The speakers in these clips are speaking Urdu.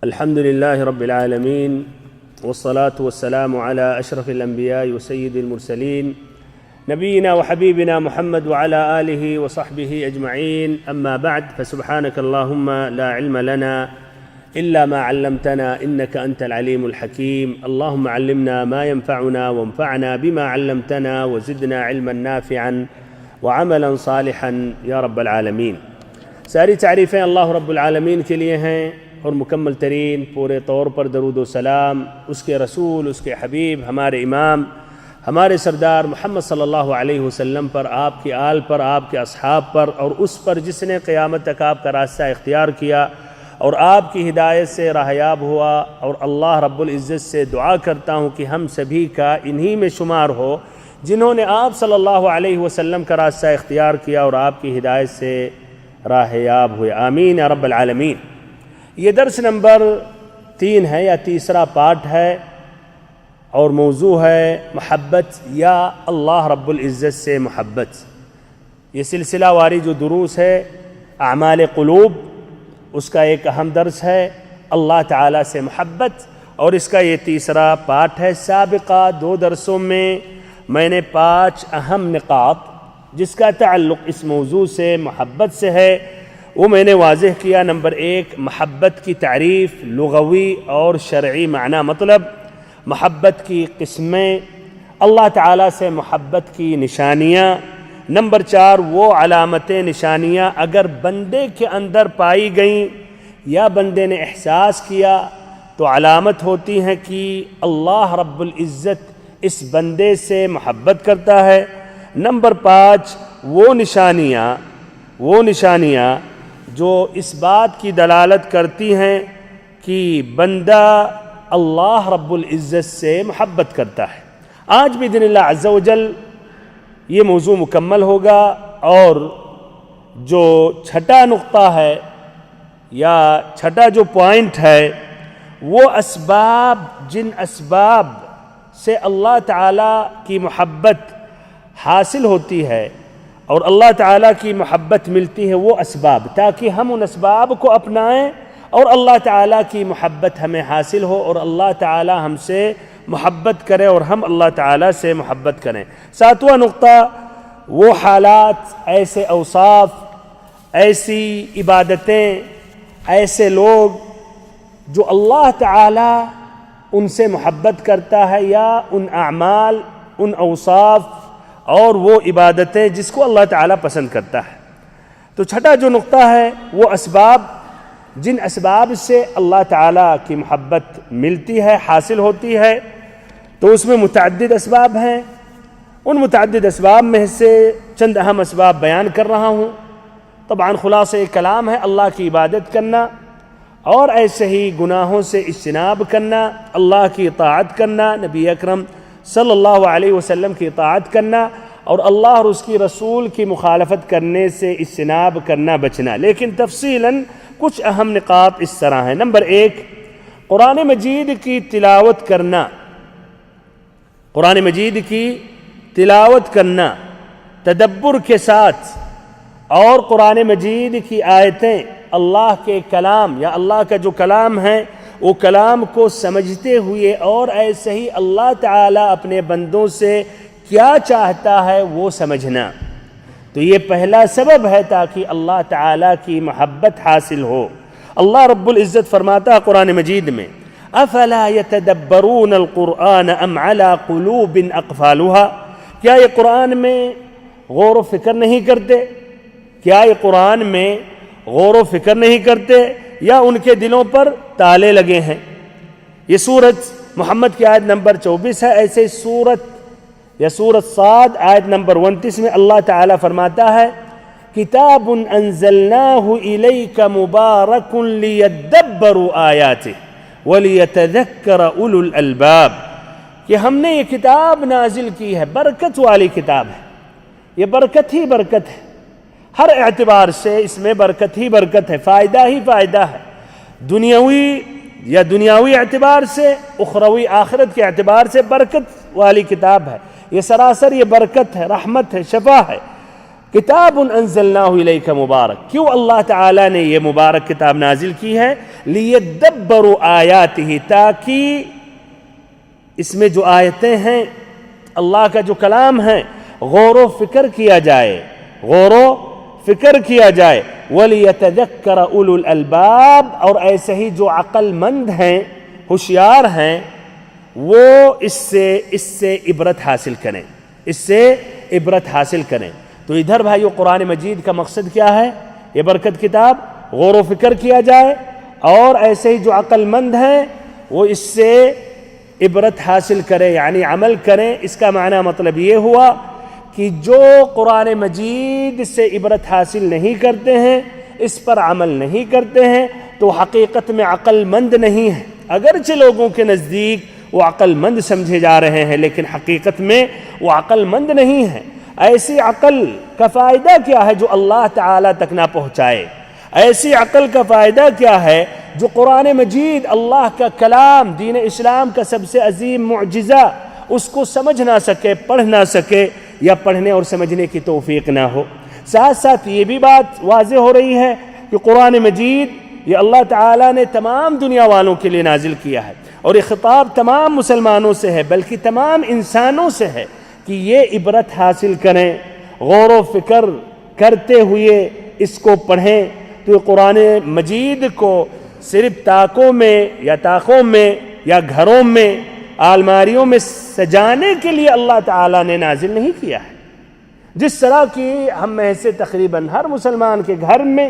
الحمد لله رب العالمين والصلاة والسلام على أشرف الأنبياء وسيد المرسلين نبينا وحبيبنا محمد وعلى آله وصحبه أجمعين. أما بعد، فسبحانك اللهم لا علم لنا إلا ما علمتنا إنك أنت العليم الحكيم. اللهم علمنا ما ينفعنا وانفعنا بما علمتنا وزدنا علما نافعا وعملا صالحا یا رب العالمین. ساری تعریفیں اللہ رب العالمین کے لیے ہیں اور مکمل ترین پورے طور پر درود و سلام اس کے رسول، اس کے حبیب، ہمارے امام، ہمارے سردار محمد صلی اللہ علیہ وسلم پر، آپ کی آل پر، آپ کے اصحاب پر، اور اس پر جس نے قیامت تک آپ کا راستہ اختیار کیا اور آپ کی ہدایت سے راہیاب ہوا. اور اللہ رب العزت سے دعا کرتا ہوں کہ ہم سبھی کا انہی میں شمار ہو جنہوں نے آپ صلی اللہ علیہ وسلم کا راستہ اختیار کیا اور آپ کی ہدایت سے راہیاب ہوئے. آمین یا رب العالمین. یہ درس نمبر 3 ہے یا تیسرا پارٹ ہے اور موضوع ہے محبت یا اللہ رب العزت سے محبت. یہ سلسلہ واری جو دروس ہے اعمال قلوب، اس کا ایک اہم درس ہے اللہ تعالیٰ سے محبت، اور اس کا یہ تیسرا پارٹ ہے. سابقہ 2 درسوں میں نے 5 اہم نقاط جس کا تعلق اس موضوع سے محبت سے ہے وہ میں نے واضح کیا. نمبر 1، محبت کی تعریف، لغوی اور شرعی معنی، مطلب محبت کی قسمیں، اللہ تعالیٰ سے محبت کی نشانیاں. نمبر 4، وہ علامتیں، نشانیاں اگر بندے کے اندر پائی گئیں یا بندے نے احساس کیا تو علامت ہوتی ہیں کہ اللہ رب العزت اس بندے سے محبت کرتا ہے. نمبر 5، وہ نشانیاں جو اس بات کی دلالت کرتی ہیں کہ بندہ اللہ رب العزت سے محبت کرتا ہے. آج باذن اللہ عز و جل یہ موضوع مکمل ہوگا، اور جو چھٹا نقطہ ہے یا چھٹا جو پوائنٹ ہے وہ اسباب، جن اسباب سے اللہ تعالیٰ کی محبت حاصل ہوتی ہے اور اللہ تعالیٰ کی محبت ملتی ہے، وہ اسباب، تاکہ ہم ان اسباب کو اپنائیں اور اللہ تعالیٰ کی محبت ہمیں حاصل ہو اور اللہ تعالیٰ ہم سے محبت کرے اور ہم اللہ تعالیٰ سے محبت کریں. 7واں نقطہ، وہ حالات، ایسے اوصاف، ایسی عبادتیں، ایسے لوگ جو اللہ تعالیٰ ان سے محبت کرتا ہے، یا ان اعمال، ان اوصاف اور وہ عبادتیں جس کو اللہ تعالیٰ پسند کرتا ہے. تو چھٹا جو نقطہ ہے وہ اسباب، جن اسباب سے اللہ تعالیٰ کی محبت ملتی ہے، حاصل ہوتی ہے. تو اس میں متعدد اسباب ہیں. ان متعدد اسباب میں سے چند اہم اسباب بیان کر رہا ہوں. طبعاً خلاصہ کلام ہے اللہ کی عبادت کرنا، اور ایسے ہی گناہوں سے اجتناب کرنا، اللہ کی اطاعت کرنا، نبی اکرم صلی اللہ علیہ وسلم کی اطاعت کرنا، اور اللہ اور اس کی رسول کی مخالفت کرنے سے اجتناب کرنا، بچنا. لیکن تفصیلاً کچھ اہم نقاط اس طرح ہیں. نمبر 1، قرآن مجید کی تلاوت کرنا. قرآن مجید کی تلاوت کرنا تدبر کے ساتھ، اور قرآن مجید کی آیتیں، اللہ کے کلام یا اللہ کا جو کلام ہے وہ کلام کو سمجھتے ہوئے، اور ایسے ہی اللہ تعالیٰ اپنے بندوں سے کیا چاہتا ہے وہ سمجھنا. تو یہ پہلا سبب ہے تاکہ اللہ تعالیٰ کی محبت حاصل ہو. اللہ رب العزت فرماتا ہے قرآن مجید میں، افلا يتدبرون القرآن ام على قلوب اقفالها، کیا یہ قرآن میں غور و فکر نہیں کرتے؟ کیا یہ قرآن میں غور و فکر نہیں کرتے، یا ان کے دلوں پر تالے لگے ہیں؟ یہ سورت محمد کی آیت نمبر 24 ہے. ایسے سورت صاد آیت نمبر 29 میں اللہ تعالیٰ فرماتا ہے، کتاب انزلناہ الیک مبارک لیدبروا آیاتہ ولیتذکر اولو الالباب، کہ ہم نے یہ کتاب نازل کی ہے، برکت والی کتاب ہے. یہ برکت ہی برکت ہے، ہر اعتبار سے اس میں برکت ہی برکت ہے، فائدہ ہی فائدہ ہے. دنیاوی اعتبار سے، اخروی آخرت کے اعتبار سے برکت والی کتاب ہے. یہ سراسر یہ برکت ہے، رحمت ہے، شفا ہے. کتاب انزلناہ الیک مبارک، کیوں اللہ تعالیٰ نے یہ مبارک کتاب نازل کی ہے؟ لیدبروا آیاتہ، تاکہ اس میں جو آیتیں ہیں، اللہ کا جو کلام ہے، غور و فکر کیا جائے، غور و فکر کیا جائے۔ وَلِيَتَذَكَّرَ أُولُو الْأَلْبَابِ، اور ایسے ہی جو عقل مند ہیں، ہوشیار ہیں، وہ اس سے عبرت حاصل کریں، اس سے عبرت حاصل کریں۔ تو ادھر بھائیو قرآن مجید کا مقصد کیا ہے؟ یہ برکت کتاب غور و فکر کیا جائے، اور ایسے ہی جو عقل مند ہیں وہ اس سے عبرت حاصل کریں، یعنی عمل کریں۔ اس کا معنی مطلب یہ ہوا کہ جو قرآن مجید سے عبرت حاصل نہیں کرتے ہیں، اس پر عمل نہیں کرتے ہیں، تو حقیقت میں عقل مند نہیں ہے۔ اگرچہ لوگوں کے نزدیک وہ عقل مند سمجھے جا رہے ہیں، لیکن حقیقت میں وہ عقل مند نہیں ہے۔ ایسی عقل کا فائدہ کیا ہے جو اللہ تعالیٰ تک نہ پہنچائے؟ ایسی عقل کا فائدہ کیا ہے جو قرآن مجید اللہ کا کلام، دین اسلام کا سب سے عظیم معجزہ، اس کو سمجھ نہ سکے، پڑھ نہ سکے، یا پڑھنے اور سمجھنے کی توفیق نہ ہو۔ ساتھ ساتھ یہ بھی بات واضح ہو رہی ہے کہ قرآن مجید یہ اللہ تعالیٰ نے تمام دنیا والوں کے لیے نازل کیا ہے، اور یہ خطاب تمام مسلمانوں سے ہے، بلکہ تمام انسانوں سے ہے کہ یہ عبرت حاصل کریں، غور و فکر کرتے ہوئے اس کو پڑھیں۔ تو یہ قرآن مجید کو صرف طاقوں میں یا گھروں میں، الماریوں میں سجانے کے لیے اللہ تعالیٰ نے نازل نہیں کیا ہے، جس طرح کی ہم میں سے تقریباً ہر مسلمان کے گھر میں،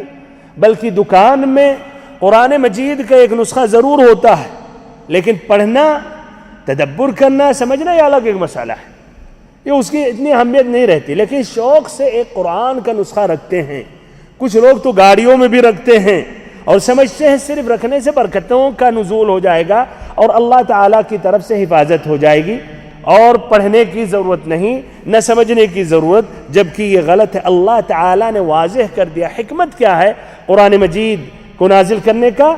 بلکہ دکان میں قرآن مجید کا ایک نسخہ ضرور ہوتا ہے، لیکن پڑھنا، تدبر کرنا، سمجھنا یہ الگ ایک مسئلہ ہے، یہ اس کی اتنی اہمیت نہیں رہتی۔ لیکن شوق سے ایک قرآن کا نسخہ رکھتے ہیں، کچھ لوگ تو گاڑیوں میں بھی رکھتے ہیں، اور سمجھتے ہیں صرف رکھنے سے برکتوں کا نزول ہو جائے گا اور اللہ تعالیٰ کی طرف سے حفاظت ہو جائے گی، اور پڑھنے کی ضرورت نہیں، نہ سمجھنے کی ضرورت، جبکہ یہ غلط ہے۔ اللہ تعالیٰ نے واضح کر دیا حکمت کیا ہے قرآن مجید کو نازل کرنے کا،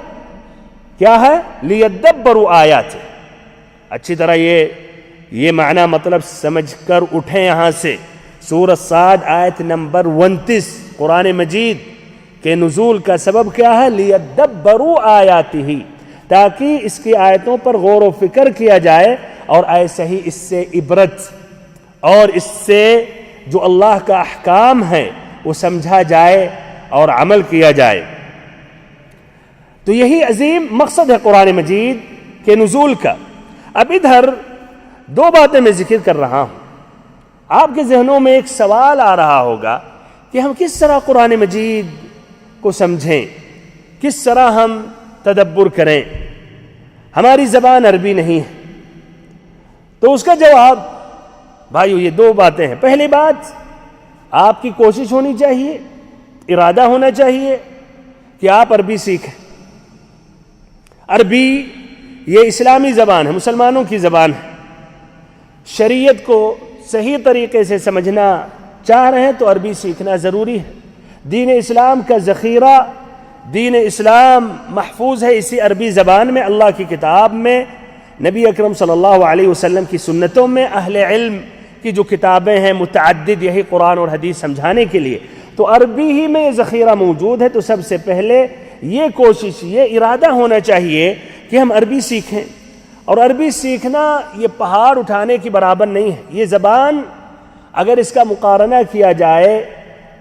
کیا ہے؟ لیدبروا آیاتہ۔ اچھی طرح یہ معنی مطلب سمجھ کر اٹھیں یہاں سے۔ سورہ صاد آیت نمبر 29، قرآن مجید کے نزول کا سبب کیا ہے؟ لیدبروا آیاتہ، تاکہ اس کی آیتوں پر غور و فکر کیا جائے، اور ایسے ہی اس سے عبرت اور اس سے جو اللہ کا احکام ہے وہ سمجھا جائے اور عمل کیا جائے۔ تو یہی عظیم مقصد ہے قرآن مجید کے نزول کا۔ اب ادھر دو باتیں میں ذکر کر رہا ہوں، آپ کے ذہنوں میں ایک سوال آ رہا ہوگا کہ ہم کس طرح قرآن مجید کو سمجھیں، کس طرح ہم تدبر کریں، ہماری زبان عربی نہیں ہے۔ تو اس کا جواب بھائیو یہ دو باتیں ہیں۔ پہلی بات، آپ کی کوشش ہونی چاہیے، ارادہ ہونا چاہیے کہ آپ عربی سیکھیں۔ عربی یہ اسلامی زبان ہے، مسلمانوں کی زبان ہے۔ شریعت کو صحیح طریقے سے سمجھنا چاہ رہے ہیں تو عربی سیکھنا ضروری ہے۔ دین اسلام کا ذخیرہ، دین اسلام محفوظ ہے اسی عربی زبان میں، اللہ کی کتاب میں، نبی اکرم صلی اللہ علیہ وسلم کی سنتوں میں، اہل علم کی جو کتابیں ہیں متعدد یہی قرآن اور حدیث سمجھانے کے لیے، تو عربی ہی میں یہ ذخیرہ موجود ہے۔ تو سب سے پہلے یہ کوشش، یہ ارادہ ہونا چاہیے کہ ہم عربی سیکھیں۔ اور عربی سیکھنا یہ پہاڑ اٹھانے کی برابر نہیں ہے۔ یہ زبان اگر اس کا مقارنہ کیا جائے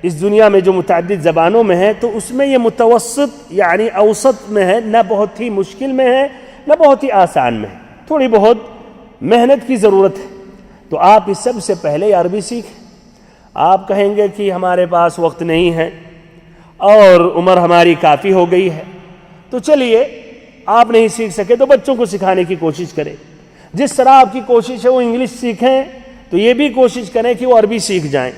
اس دنیا میں جو متعدد زبانوں میں ہے، تو اس میں یہ متوسط یعنی اوسط میں ہے، نہ بہت ہی مشکل میں ہے نہ بہت ہی آسان میں ہے، تھوڑی بہت محنت کی ضرورت ہے۔ تو آپ اس سب سے پہلے عربی سیکھیں۔ آپ کہیں گے کہ ہمارے پاس وقت نہیں ہے اور عمر ہماری کافی ہو گئی ہے، تو چلیے آپ نہیں سیکھ سکے تو بچوں کو سکھانے کی کوشش کریں۔ جس طرح آپ کی کوشش ہے وہ انگلش سیکھیں، تو یہ بھی کوشش کریں کہ وہ عربی سیکھ جائیں۔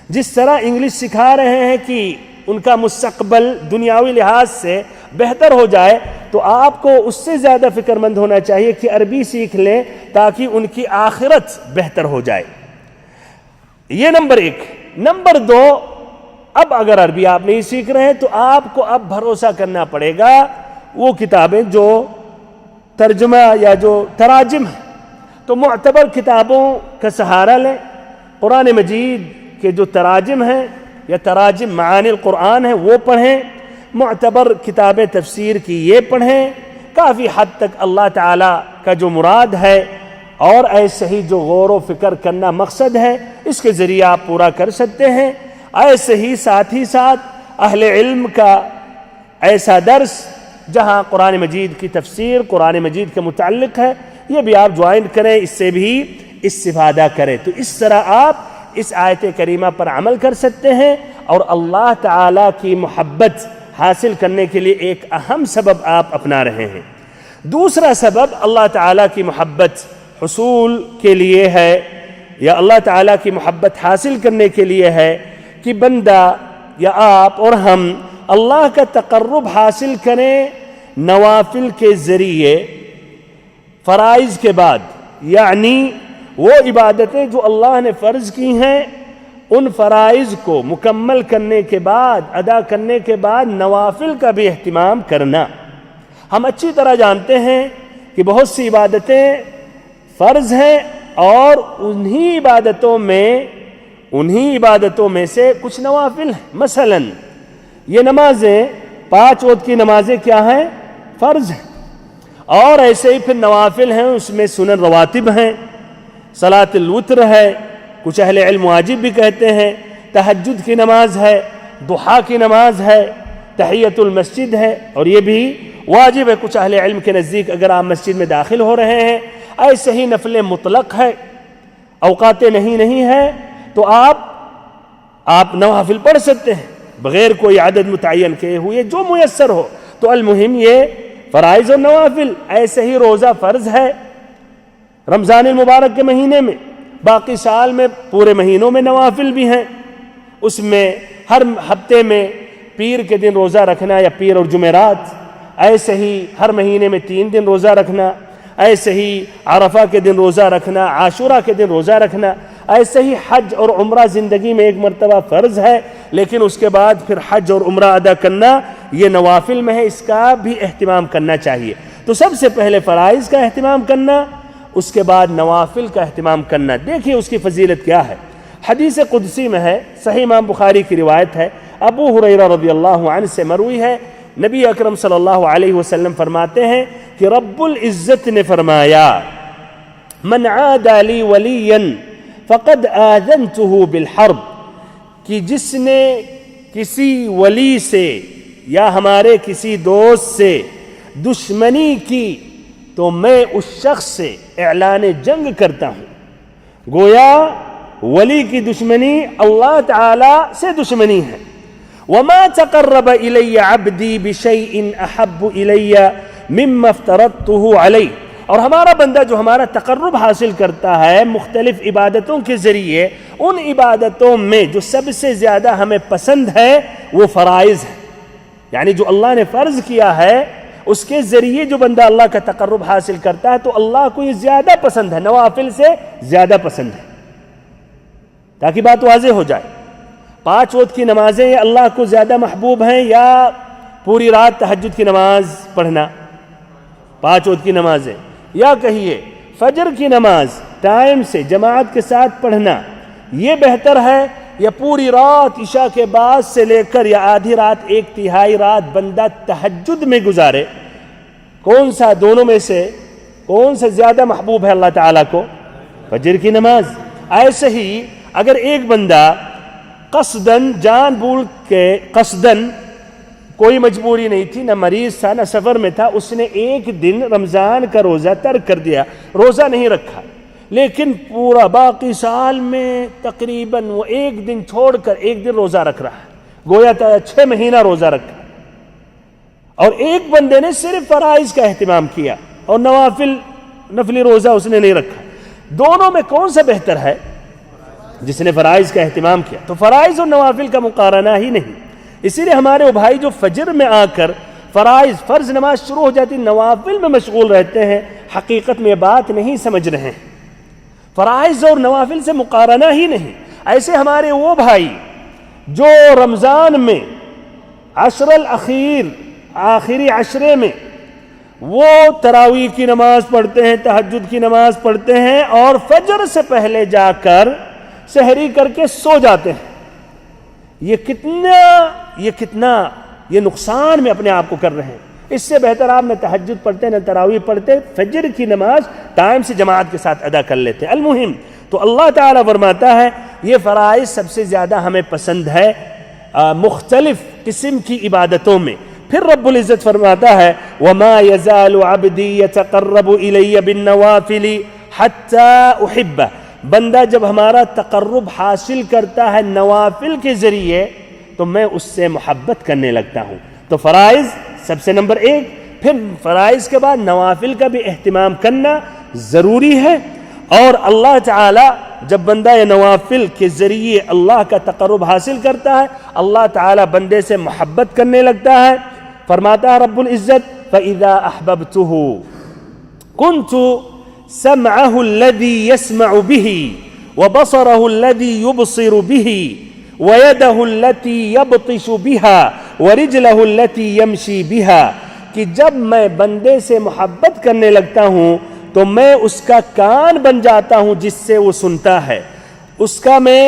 جس طرح انگلش سکھا رہے ہیں کہ ان کا مستقبل دنیاوی لحاظ سے بہتر ہو جائے، تو آپ کو اس سے زیادہ فکر مند ہونا چاہیے کہ عربی سیکھ لیں تاکہ ان کی آخرت بہتر ہو جائے۔ یہ نمبر ایک۔ نمبر دو، اب اگر عربی آپ نہیں سیکھ رہے ہیں تو آپ کو اب بھروسہ کرنا پڑے گا وہ کتابیں جو ترجمہ یا جو تراجم ہیں، تو معتبر کتابوں کا سہارا لیں۔ قرآن مجید کے جو تراجم ہیں یا تراجم معانی القرآن ہیں وہ پڑھیں، معتبر کتاب تفسیر کی یہ پڑھیں، کافی حد تک اللہ تعالیٰ کا جو مراد ہے اور ایسے ہی جو غور و فکر کرنا مقصد ہے اس کے ذریعے آپ پورا کر سکتے ہیں۔ ایسے ہی ساتھ اہل علم کا ایسا درس جہاں قرآن مجید کی تفسیر قرآن مجید کے متعلق ہے یہ بھی آپ جوائن کریں، اس سے بھی استفادہ کریں۔ تو اس طرح آپ اس آیت کریمہ پر عمل کر سکتے ہیں اور اللہ تعالیٰ کی محبت حاصل کرنے کے لیے ایک اہم سبب آپ اپنا رہے ہیں۔ دوسرا سبب اللہ تعالیٰ کی محبت حصول کے لیے ہے یا اللہ تعالیٰ کی محبت حاصل کرنے کے لیے ہے کہ بندہ یا آپ اور ہم اللہ کا تقرب حاصل کریں نوافل کے ذریعے فرائض کے بعد، یعنی وہ عبادتیں جو اللہ نے فرض کی ہیں ان فرائض کو مکمل کرنے کے بعد ادا کرنے کے بعد نوافل کا بھی اہتمام کرنا۔ ہم اچھی طرح جانتے ہیں کہ بہت سی عبادتیں فرض ہیں اور انہی عبادتوں میں سے کچھ نوافل ہیں۔ مثلا یہ نمازیں 5 وقت کی نمازیں کیا ہیں؟ فرض ہیں، اور ایسے ہی پھر نوافل ہیں، اس میں سنن رواتب ہیں، صلاۃ الوتر ہے، کچھ اہل علم واجب بھی کہتے ہیں، تہجد کی نماز ہے، ضحیٰ کی نماز ہے، تحیۃ المسجد ہے اور یہ بھی واجب ہے کچھ اہل علم کے نزدیک اگر آپ مسجد میں داخل ہو رہے ہیں۔ ایسے ہی نفل مطلق ہے، اوقات نہیں ہے تو آپ نوافل پڑھ سکتے ہیں بغیر کوئی عدد متعین کیے ہوئے جو میسر ہو۔ تو المہم یہ فرائض اور نوافل۔ ایسے ہی روزہ فرض ہے رمضان المبارک کے مہینے میں، باقی سال میں پورے مہینوں میں نوافل بھی ہیں، اس میں ہر ہفتے میں پیر کے دن روزہ رکھنا یا پیر اور جمعرات، ایسے ہی ہر مہینے میں 3 دن روزہ رکھنا، ایسے ہی عرفہ کے دن روزہ رکھنا، عاشورہ کے دن روزہ رکھنا، ایسے ہی حج اور عمرہ زندگی میں ایک مرتبہ فرض ہے لیکن اس کے بعد پھر حج اور عمرہ ادا کرنا یہ نوافل میں ہے، اس کا بھی اہتمام کرنا چاہیے۔ تو سب سے پہلے فرائض کا اہتمام کرنا، اس کے بعد نوافل کا اہتمام کرنا۔ دیکھیے اس کی فضیلت کیا ہے، حدیث قدسی میں ہے، صحیح امام بخاری کی روایت ہے، ابو ہریرہ رضی اللہ عنہ سے مروی ہے، نبی اکرم صلی اللہ علیہ وسلم فرماتے ہیں کہ رب العزت نے فرمایا من عادى لي وليا فقد آذنته بالحرب، کہ جس نے کسی ولی سے یا ہمارے کسی دوست سے دشمنی کی تو میں اس شخص سے اعلان جنگ کرتا ہوں۔ گویا ولی کی دشمنی اللہ تعالی سے دشمنی ہے۔ وما تقرب الی عبدی بشیء احب الی مما افترضته علیہ، اور ہمارا بندہ جو ہمارا تقرب حاصل کرتا ہے مختلف عبادتوں کے ذریعے، ان عبادتوں میں جو سب سے زیادہ ہمیں پسند ہے وہ فرائض ہے، یعنی جو اللہ نے فرض کیا ہے اس کے ذریعے جو بندہ اللہ کا تقرب حاصل کرتا ہے تو اللہ کو یہ زیادہ پسند ہے، نوافل سے زیادہ پسند ہے۔ تاکہ بات واضح ہو جائے، 5 وقت کی نمازیں یہ اللہ کو زیادہ محبوب ہیں یا پوری رات تہجد کی نماز پڑھنا؟ 5 وقت کی نمازیں، یا کہیے فجر کی نماز ٹائم سے جماعت کے ساتھ پڑھنا یہ بہتر ہے، یا پوری رات عشاء کے بعد سے لے کر یا آدھی رات 1/3 رات بندہ تہجد میں گزارے؟ کون سا دونوں میں سے کون سا زیادہ محبوب ہے اللہ تعالیٰ کو؟ فجر کی نماز۔ ایسے ہی اگر ایک بندہ قصدن جان بوجھ کے قصدن، کوئی مجبوری نہیں تھی، نہ مریض تھا نہ سفر میں تھا، اس نے ایک دن رمضان کا روزہ ترک کر دیا، روزہ نہیں رکھا، لیکن پورا باقی سال میں تقریباً وہ ایک دن چھوڑ کر ایک دن روزہ رکھ رہا ہے، گویا 6 مہینہ روزہ رکھا، اور ایک بندے نے صرف فرائض کا اہتمام کیا اور نفلی روزہ اس نے نہیں رکھا۔ دونوں میں کون سا بہتر ہے؟ جس نے فرائض کا اہتمام کیا۔ تو فرائض اور نوافل کا مقارنہ ہی نہیں، اسی لیے ہمارے وہ بھائی جو فجر میں آ کر فرض نماز شروع ہو جاتی نوافل میں مشغول رہتے ہیں، حقیقت میں یہ بات نہیں سمجھ رہے ہیں، فرائض اور نوافل سے مقارنہ ہی نہیں۔ ایسے ہمارے وہ بھائی جو رمضان میں عشر الاخیر، آخری عشرے میں وہ تراویح کی نماز پڑھتے ہیں، تہجد کی نماز پڑھتے ہیں، اور فجر سے پہلے جا کر سحری کر کے سو جاتے ہیں. یہ نقصان میں اپنے آپ کو کر رہے ہیں. اس سے بہتر آپ نہ تہجد پڑھتے نہ تراویح پڑھتے, فجر کی نماز ٹائم سے جماعت کے ساتھ ادا کر لیتے. المہم تو اللہ تعالیٰ فرماتا ہے یہ فرائض سب سے زیادہ ہمیں پسند ہے مختلف قسم کی عبادتوں میں. پھر رب العزت فرماتا ہے وَمَا يَزَالُ عَبْدِي يَتَقَرَّبُ إِلَيَّ بِالنَّوَافِلِ حَتَّى أُحِبَّهُ. بندہ جب ہمارا تقرب حاصل کرتا ہے نوافل کے ذریعے تو میں اس سے محبت کرنے لگتا ہوں. تو فرائض سب سے نمبر 1, پھر فرائض کے بعد نوافل کا بھی اہتمام کرنا ضروری ہے. اور اللہ تعالی جب بندہ یہ نوافل کے ذریعے اللہ کا تقرب حاصل کرتا ہے, اللہ تعالی بندے سے محبت کرنے لگتا ہے. فرماتا ہے رب العزت فَإِذَا أَحْبَبْتُهُ كُنْتُ سَمْعَهُ الَّذِي يَسْمَعُ بِهِ وَبَصَرَهُ الَّذِي يُبْصِرُ بِهِ وَيَدَهُ الَّتِي يَبْطِشُ بِهَا وَرِجْلَهُ الَّتِي يَمْشِي بِهَا. کہ جب میں بندے سے محبت کرنے لگتا ہوں تو میں اس کا کان بن جاتا ہوں جس سے وہ سنتا ہے, اس کا میں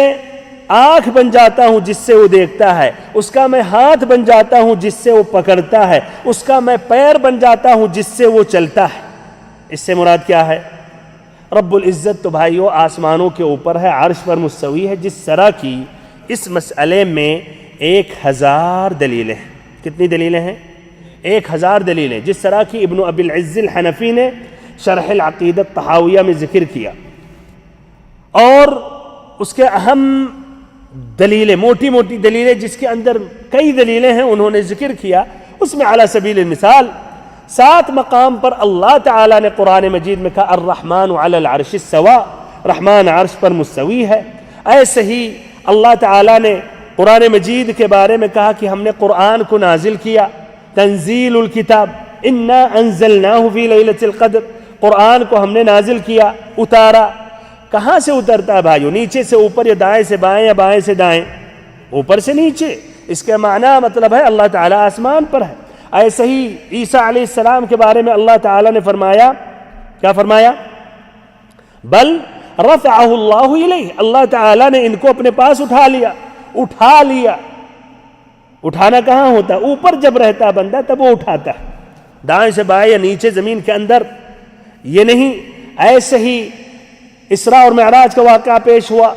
آنکھ بن جاتا ہوں جس سے وہ دیکھتا ہے, اس کا میں ہاتھ بن جاتا ہوں جس سے وہ پکڑتا ہے, اس کا میں پیر بن جاتا ہوں جس سے وہ چلتا ہے. اس سے مراد کیا ہے؟ رب العزت تو بھائیو آسمانوں کے اوپر ہے, عرش پر مستوی ہے. جس طرح کی اس مسئلے میں 1000 دلیلیں ہیں. کتنی دلیلیں ہیں؟ 1000 دلیلیں. جس طرح کی ابن ابی العز الحنفی نے شرح العقیدۃ طحاویہ میں ذکر کیا, اور اس کے اہم دلیلیں, موٹی موٹی دلیلیں جس کے اندر کئی دلیلیں ہیں, انہوں نے ذکر کیا. اس میں علی سبیل المثال 7 مقام پر اللہ تعالیٰ نے قرآن مجید میں کہا الرحمن علی العرش استویٰ, رحمان عرش پر مستوی ہے. ایسے ہی اللہ تعالیٰ نے قرآن مجید کے بارے میں کہا کہ ہم نے قرآن کو نازل کیا, تنزیل الکتاب انا انزلناہ فی لیلۃ القدر, قرآن کو ہم نے نازل کیا, اتارا. کہاں سے اترتا ہے بھائیو؟ نیچے سے اوپر یا دائیں سے بائیں یا بائیں سے دائیں؟ اوپر سے نیچے. اس کا معنی مطلب ہے اللہ تعالیٰ آسمان پر ہے. ایسے ہی عیسیٰ علیہ السلام کے بارے میں اللہ تعالیٰ نے فرمایا, کیا فرمایا؟ بل رفعہ اللہ الیہ, اللہ تعالیٰ نے ان کو اپنے پاس اٹھا لیا. اٹھانا کہاں ہوتا ہے؟ اوپر جب رہتا بندہ تب وہ اٹھاتا ہے, دائیں سے بائیں یا نیچے زمین کے اندر یہ نہیں. ایسے ہی اسراء اور معراج کا واقعہ پیش ہوا.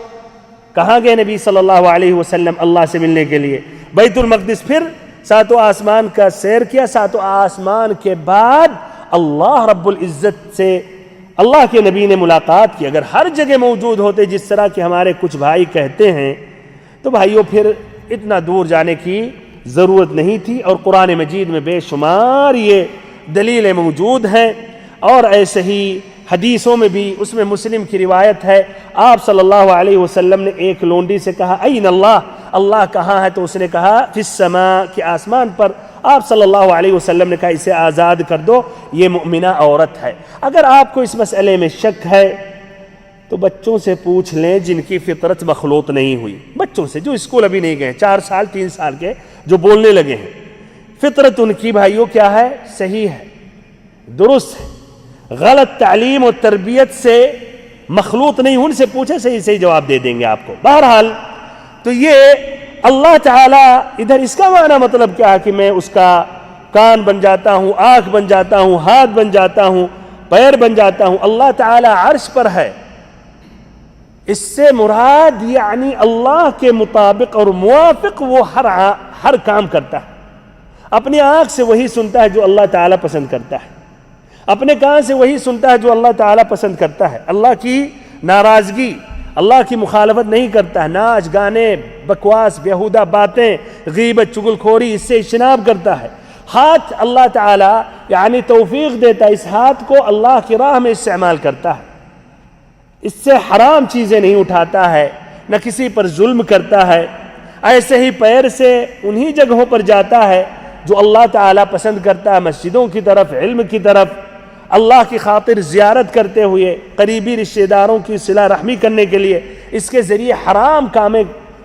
کہاں گئے نبی صلی اللہ علیہ وسلم اللہ سے ملنے کے لیے؟ بیت المقدس. پھر 7 آسمان کا سیر کیا. 7 آسمان کے بعد اللہ رب العزت سے اللہ کے نبی نے ملاقات کی. اگر ہر جگہ موجود ہوتے جس طرح کہ ہمارے کچھ بھائی کہتے ہیں تو بھائیوں پھر اتنا دور جانے کی ضرورت نہیں تھی. اور قرآن مجید میں بے شمار یہ دلیلیں موجود ہیں. اور ایسے ہی حدیثوں میں بھی, اس میں مسلم کی روایت ہے, آپ صلی اللہ علیہ وسلم نے ایک لونڈی سے کہا این اللہ, اللہ کہاں ہے؟ تو اس نے کہا فی السماء, کہ آسمان پر. آپ صلی اللہ علیہ وسلم نے کہا اسے آزاد کر دو, یہ مؤمنہ عورت ہے. اگر آپ کو اس مسئلے میں شک ہے تو بچوں سے پوچھ لیں جن کی فطرت مخلوط نہیں ہوئی. بچوں سے جو اسکول ابھی نہیں گئے, 4 سال 3 سال کے, جو بولنے لگے ہیں, فطرت ان کی بھائیوں کیا ہے؟ صحیح ہے, درست ہے. غلط تعلیم اور تربیت سے مخلوط نہیں. ان سے پوچھیں, صحیح جواب دے دیں گے آپ کو. بہرحال تو یہ اللہ تعالیٰ ادھر اس کا معنی مطلب کیا ہے کہ میں اس کا کان بن جاتا ہوں, آنکھ بن جاتا ہوں, ہاتھ بن جاتا ہوں, پیر بن جاتا ہوں. اللہ تعالیٰ عرش پر ہے. اس سے مراد یعنی اللہ کے مطابق اور موافق وہ ہر کام کرتا ہے. اپنی آنکھ سے وہی سنتا ہے جو اللہ تعالیٰ پسند کرتا ہے, اپنے کان سے وہی سنتا ہے جو اللہ تعالیٰ پسند کرتا ہے. اللہ کی ناراضگی, اللہ کی مخالفت نہیں کرتا ہے. ناچ گانے, بکواس, بیہودہ باتیں, غیبت, چغلخوری, اس سے اجتناب کرتا ہے. ہاتھ اللہ تعالیٰ یعنی توفیق دیتا ہے, اس ہاتھ کو اللہ کی راہ میں استعمال کرتا ہے. اس سے حرام چیزیں نہیں اٹھاتا ہے, نہ کسی پر ظلم کرتا ہے. ایسے ہی پیر سے انہی جگہوں پر جاتا ہے جو اللہ تعالیٰ پسند کرتا ہے, مسجدوں کی طرف, علم کی طرف, اللہ کی خاطر زیارت کرتے ہوئے, قریبی رشتہ داروں کی صلہ رحمی کرنے کے لیے. اس کے ذریعے حرام کامیں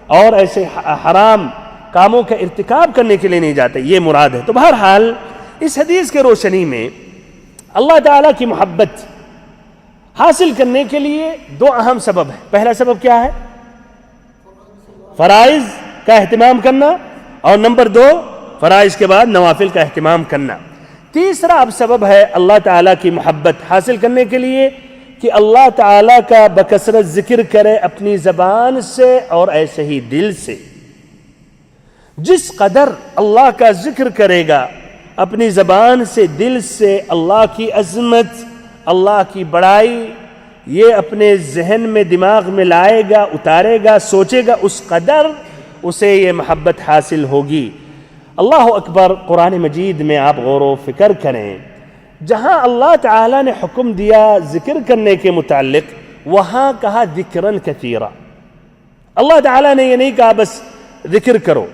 اور ایسے حرام کاموں کا ارتکاب کرنے کے لیے نہیں جاتے. یہ مراد ہے. تو بہرحال اس حدیث کے روشنی میں اللہ تعالیٰ کی محبت حاصل کرنے کے لیے 2 اہم سبب ہیں. پہلا سبب کیا ہے؟ فرائض کا اہتمام کرنا، اور نمبر 2 فرائض کے بعد نوافل کا اہتمام کرنا۔ تیسرا اب سبب ہے اللہ تعالیٰ کی محبت حاصل کرنے کے لیے کہ اللہ تعالیٰ کا بکثرت ذکر کرے اپنی زبان سے اور ایسے ہی دل سے۔ جس قدر اللہ کا ذکر کرے گا اپنی زبان سے، دل سے، اللہ کی عظمت، اللہ کی بڑائی یہ اپنے ذہن میں، دماغ میں لائے گا، اتارے گا، سوچے گا، اس قدر اسے یہ محبت حاصل ہوگی۔ اللہ اکبر۔ قرآن مجید میں آپ غور و فکر کریں، جہاں اللہ تعالیٰ نے حکم دیا ذکر کرنے کے متعلق، وہاں کہا ذکراً کثیرا۔ اللہ تعالیٰ نے یہ نہیں کہا بس ذکر کرو،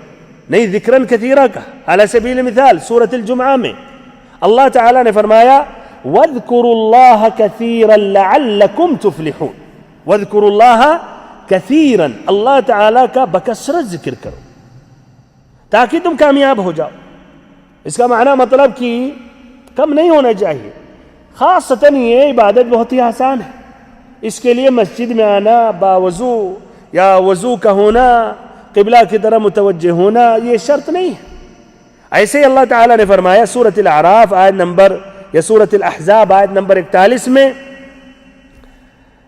نہیں، ذکراً کثیرا کہا۔ علی سبیل المثال سورۃ الجمعہ میں اللہ تعالیٰ نے فرمایا وَاذْكُرُوا اللَّهَ كَثِيرًا لَعَلَّكُمْ تُفْلِحُونَ۔ وَاذْكُرُوا اللَّهَ كَثِيرًا، اللہ تعالیٰ کا بکثرت ذکر کرو تاکہ تم کامیاب ہو جاؤ۔ اس کا معنی مطلب کہ کم نہیں ہونا چاہیے۔ خاصتاً یہ عبادت بہت ہی آسان ہے، اس کے لیے مسجد میں آنا، باوضو یا وضو کا ہونا، قبلہ کی طرف متوجہ ہونا یہ شرط نہیں ہے۔ ایسے ہی اللہ تعالیٰ نے فرمایا سورۃ الاعراف آیت نمبر یا سورۃ الاحزاب آیت نمبر 41 میں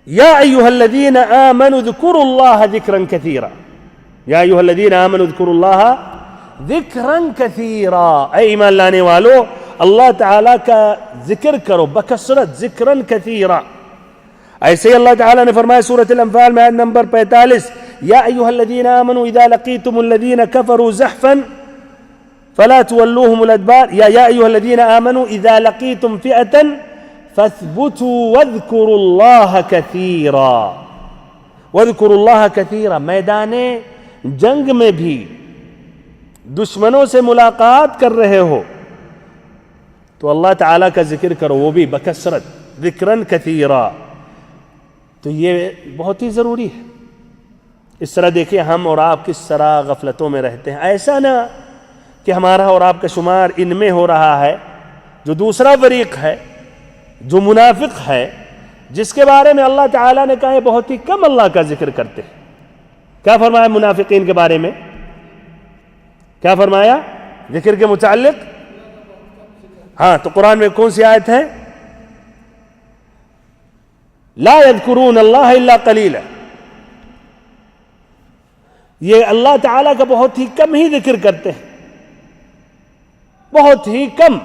یا ایھا الذین آمنوا اذکروا اللہ ذکرا کثیرا، یا ایھا الذین آمنوا اذکروا اللہ ذکرا کثیرا، اے ایمان لانے والو اللہ تعالیٰ کا ذکر کرو بکثرت، ذکرا کثیرا۔ ایسے ہی اللہ تعالیٰ نے فرمایا سورۃ الانفال میں آیت نمبر 45 یا ایھا الذین آمنوا اذا لقیتم الذین کفروا زحفا فلا تولوهم الادبار، یا ایھا الذین آمنوا اذا لقیتم فئة فاثبتوا واذکروا اللہ کثیرا۔ واذکروا اللہ کثیرا، میدان جنگ میں بھی دشمنوں سے ملاقات کر رہے ہو تو اللہ تعالیٰ کا ذکر کرو، وہ بھی بکثرت، ذکراً کثیرا۔ تو یہ بہت ہی ضروری ہے۔ اس طرح دیکھیں ہم اور آپ کس طرح غفلتوں میں رہتے ہیں۔ ایسا نہ کہ ہمارا اور آپ کا شمار ان میں ہو رہا ہے جو دوسرا فریق ہے، جو منافق ہے، جس کے بارے میں اللہ تعالیٰ نے کہا ہے بہت ہی کم اللہ کا ذکر کرتے ہیں۔ کیا فرمایا منافقین کے بارے میں؟ کیا فرمایا ذکر کے متعلق؟ ہاں، تو قرآن میں کون سی آیت ہے؟ لا یذکرون اللہ الا قلیلا، یہ اللہ تعالیٰ کا بہت ہی کم ہی ذکر کرتے ہیں، بہت ہی کم۔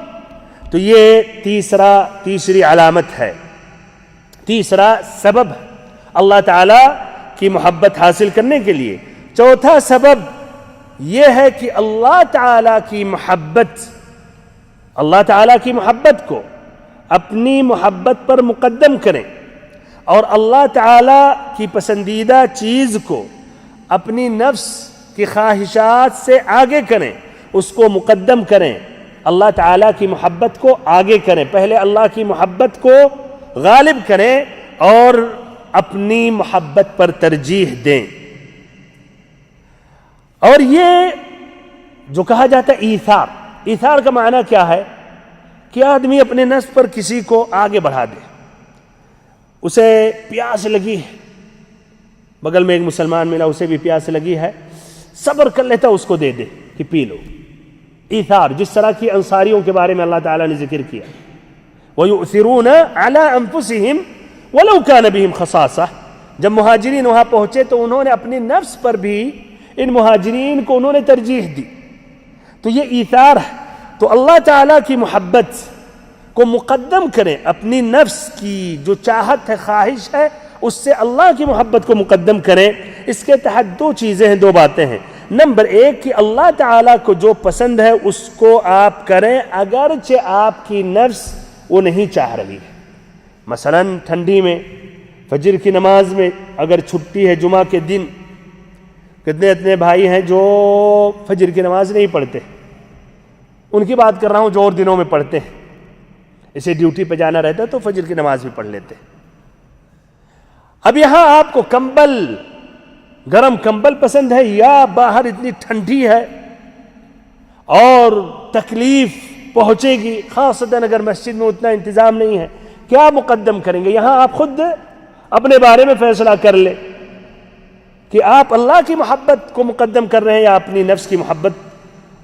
تو یہ تیسری علامت ہے، تیسرا سبب اللہ تعالیٰ کی محبت حاصل کرنے کے لیے۔ چوتھا سبب یہ ہے کہ اللہ تعالیٰ کی محبت، اللہ تعالیٰ کی محبت کو اپنی محبت پر مقدم کریں، اور اللہ تعالیٰ کی پسندیدہ چیز کو اپنی نفس کی خواہشات سے آگے کریں، اس کو مقدم کریں، اللہ تعالیٰ کی محبت کو آگے کریں، پہلے اللہ کی محبت کو غالب کریں اور اپنی محبت پر ترجیح دیں۔ اور یہ جو کہا جاتا ہے ایثار، ایثار کا معنی کیا ہے؟ کہ آدمی اپنے نفس پر کسی کو آگے بڑھا دے۔ اسے پیاس لگی ہے، بغل میں ایک مسلمان ملا، اسے بھی پیاس لگی ہے، صبر کر لیتا اس کو دے دے کہ پی لو۔ ایثار، جس طرح کی انصاریوں کے بارے میں اللہ تعالیٰ نے ذکر کیا، وَيُؤْثِرُونَ عَلَىٰ أَنفُسِهِمْ وَلَوْ كَانَ بِهِمْ خَصَاصَةٌ۔ جب مہاجرین وہاں پہنچے تو انہوں نے اپنی نفس پر بھی ان مہاجرین کو انہوں نے ترجیح دی۔ تو یہ ایثار ہے۔ تو اللہ تعالیٰ کی محبت کو مقدم کریں، اپنی نفس کی جو چاہت ہے، خواہش ہے، اس سے اللہ کی محبت کو مقدم کریں۔ اس کے تحت دو چیزیں ہیں، دو باتیں ہیں۔ نمبر ایک کہ اللہ تعالیٰ کو جو پسند ہے اس کو آپ کریں اگرچہ آپ کی نفس وہ نہیں چاہ رہی ہے۔ مثلا ٹھنڈی میں فجر کی نماز میں اگر چھٹی ہے جمعہ کے دن، کتنے اتنے بھائی ہیں جو فجر کی نماز نہیں پڑھتے، ان کی بات کر رہا ہوں جو اور دنوں میں پڑھتے ہیں، اسے ڈیوٹی پہ جانا رہتا ہے تو فجر کی نماز بھی پڑھ لیتے ہیں۔ اب یہاں آپ کو کمبل، گرم کمبل پسند ہے، یا باہر اتنی ٹھنڈی ہے اور تکلیف پہنچے گی، خاصتاً اگر مسجد میں اتنا انتظام نہیں ہے، کیا مقدم کریں گے؟ یہاں آپ خود اپنے بارے میں فیصلہ کر لیں۔ کہ آپ اللہ کی محبت کو مقدم کر رہے ہیں یا اپنی نفس کی محبت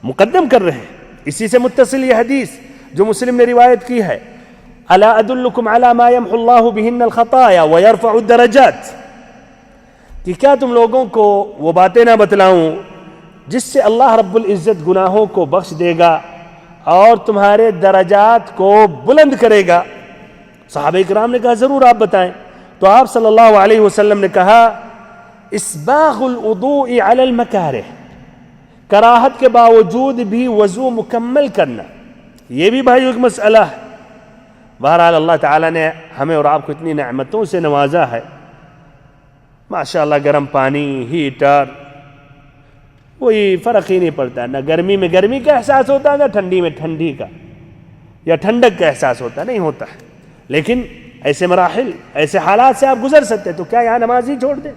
مقدم کر رہے ہیں. اسی سے متصل یہ حدیث جو مسلم نے روایت کی ہے، الا ادلکم علی ما یمحو اللہ بہن الخطایا ویرفع الدرجات، کہ کیا تم لوگوں کو وہ باتیں نہ بتلاؤں جس سے اللہ رب العزت گناہوں کو بخش دے گا اور تمہارے درجات کو بلند کرے گا. صحابہ کرام نے کہا ضرور آپ بتائیں. تو آپ صلی اللہ علیہ وسلم نے کہا اسباغ الوضوء علی المکارہ، کراہت کے باوجود بھی وضو مکمل کرنا. یہ بھی بھائی ایک مسئلہ ہے. بہرحال اللہ تعالیٰ نے ہمیں اور آپ کو اتنی نعمتوں سے نوازا ہے، ماشاءاللہ. گرم پانی، ہیٹر، کوئی فرق ہی نہیں پڑتا. نہ گرمی میں گرمی کا احساس ہوتا ہے، نہ ٹھنڈی میں ٹھنڈی کا یا ٹھنڈک کا احساس ہوتا نہیں ہوتا ہے. لیکن ایسے مراحل، ایسے حالات سے آپ گزر سکتے، تو کیا یہاں نماز ہی چھوڑ دیں؟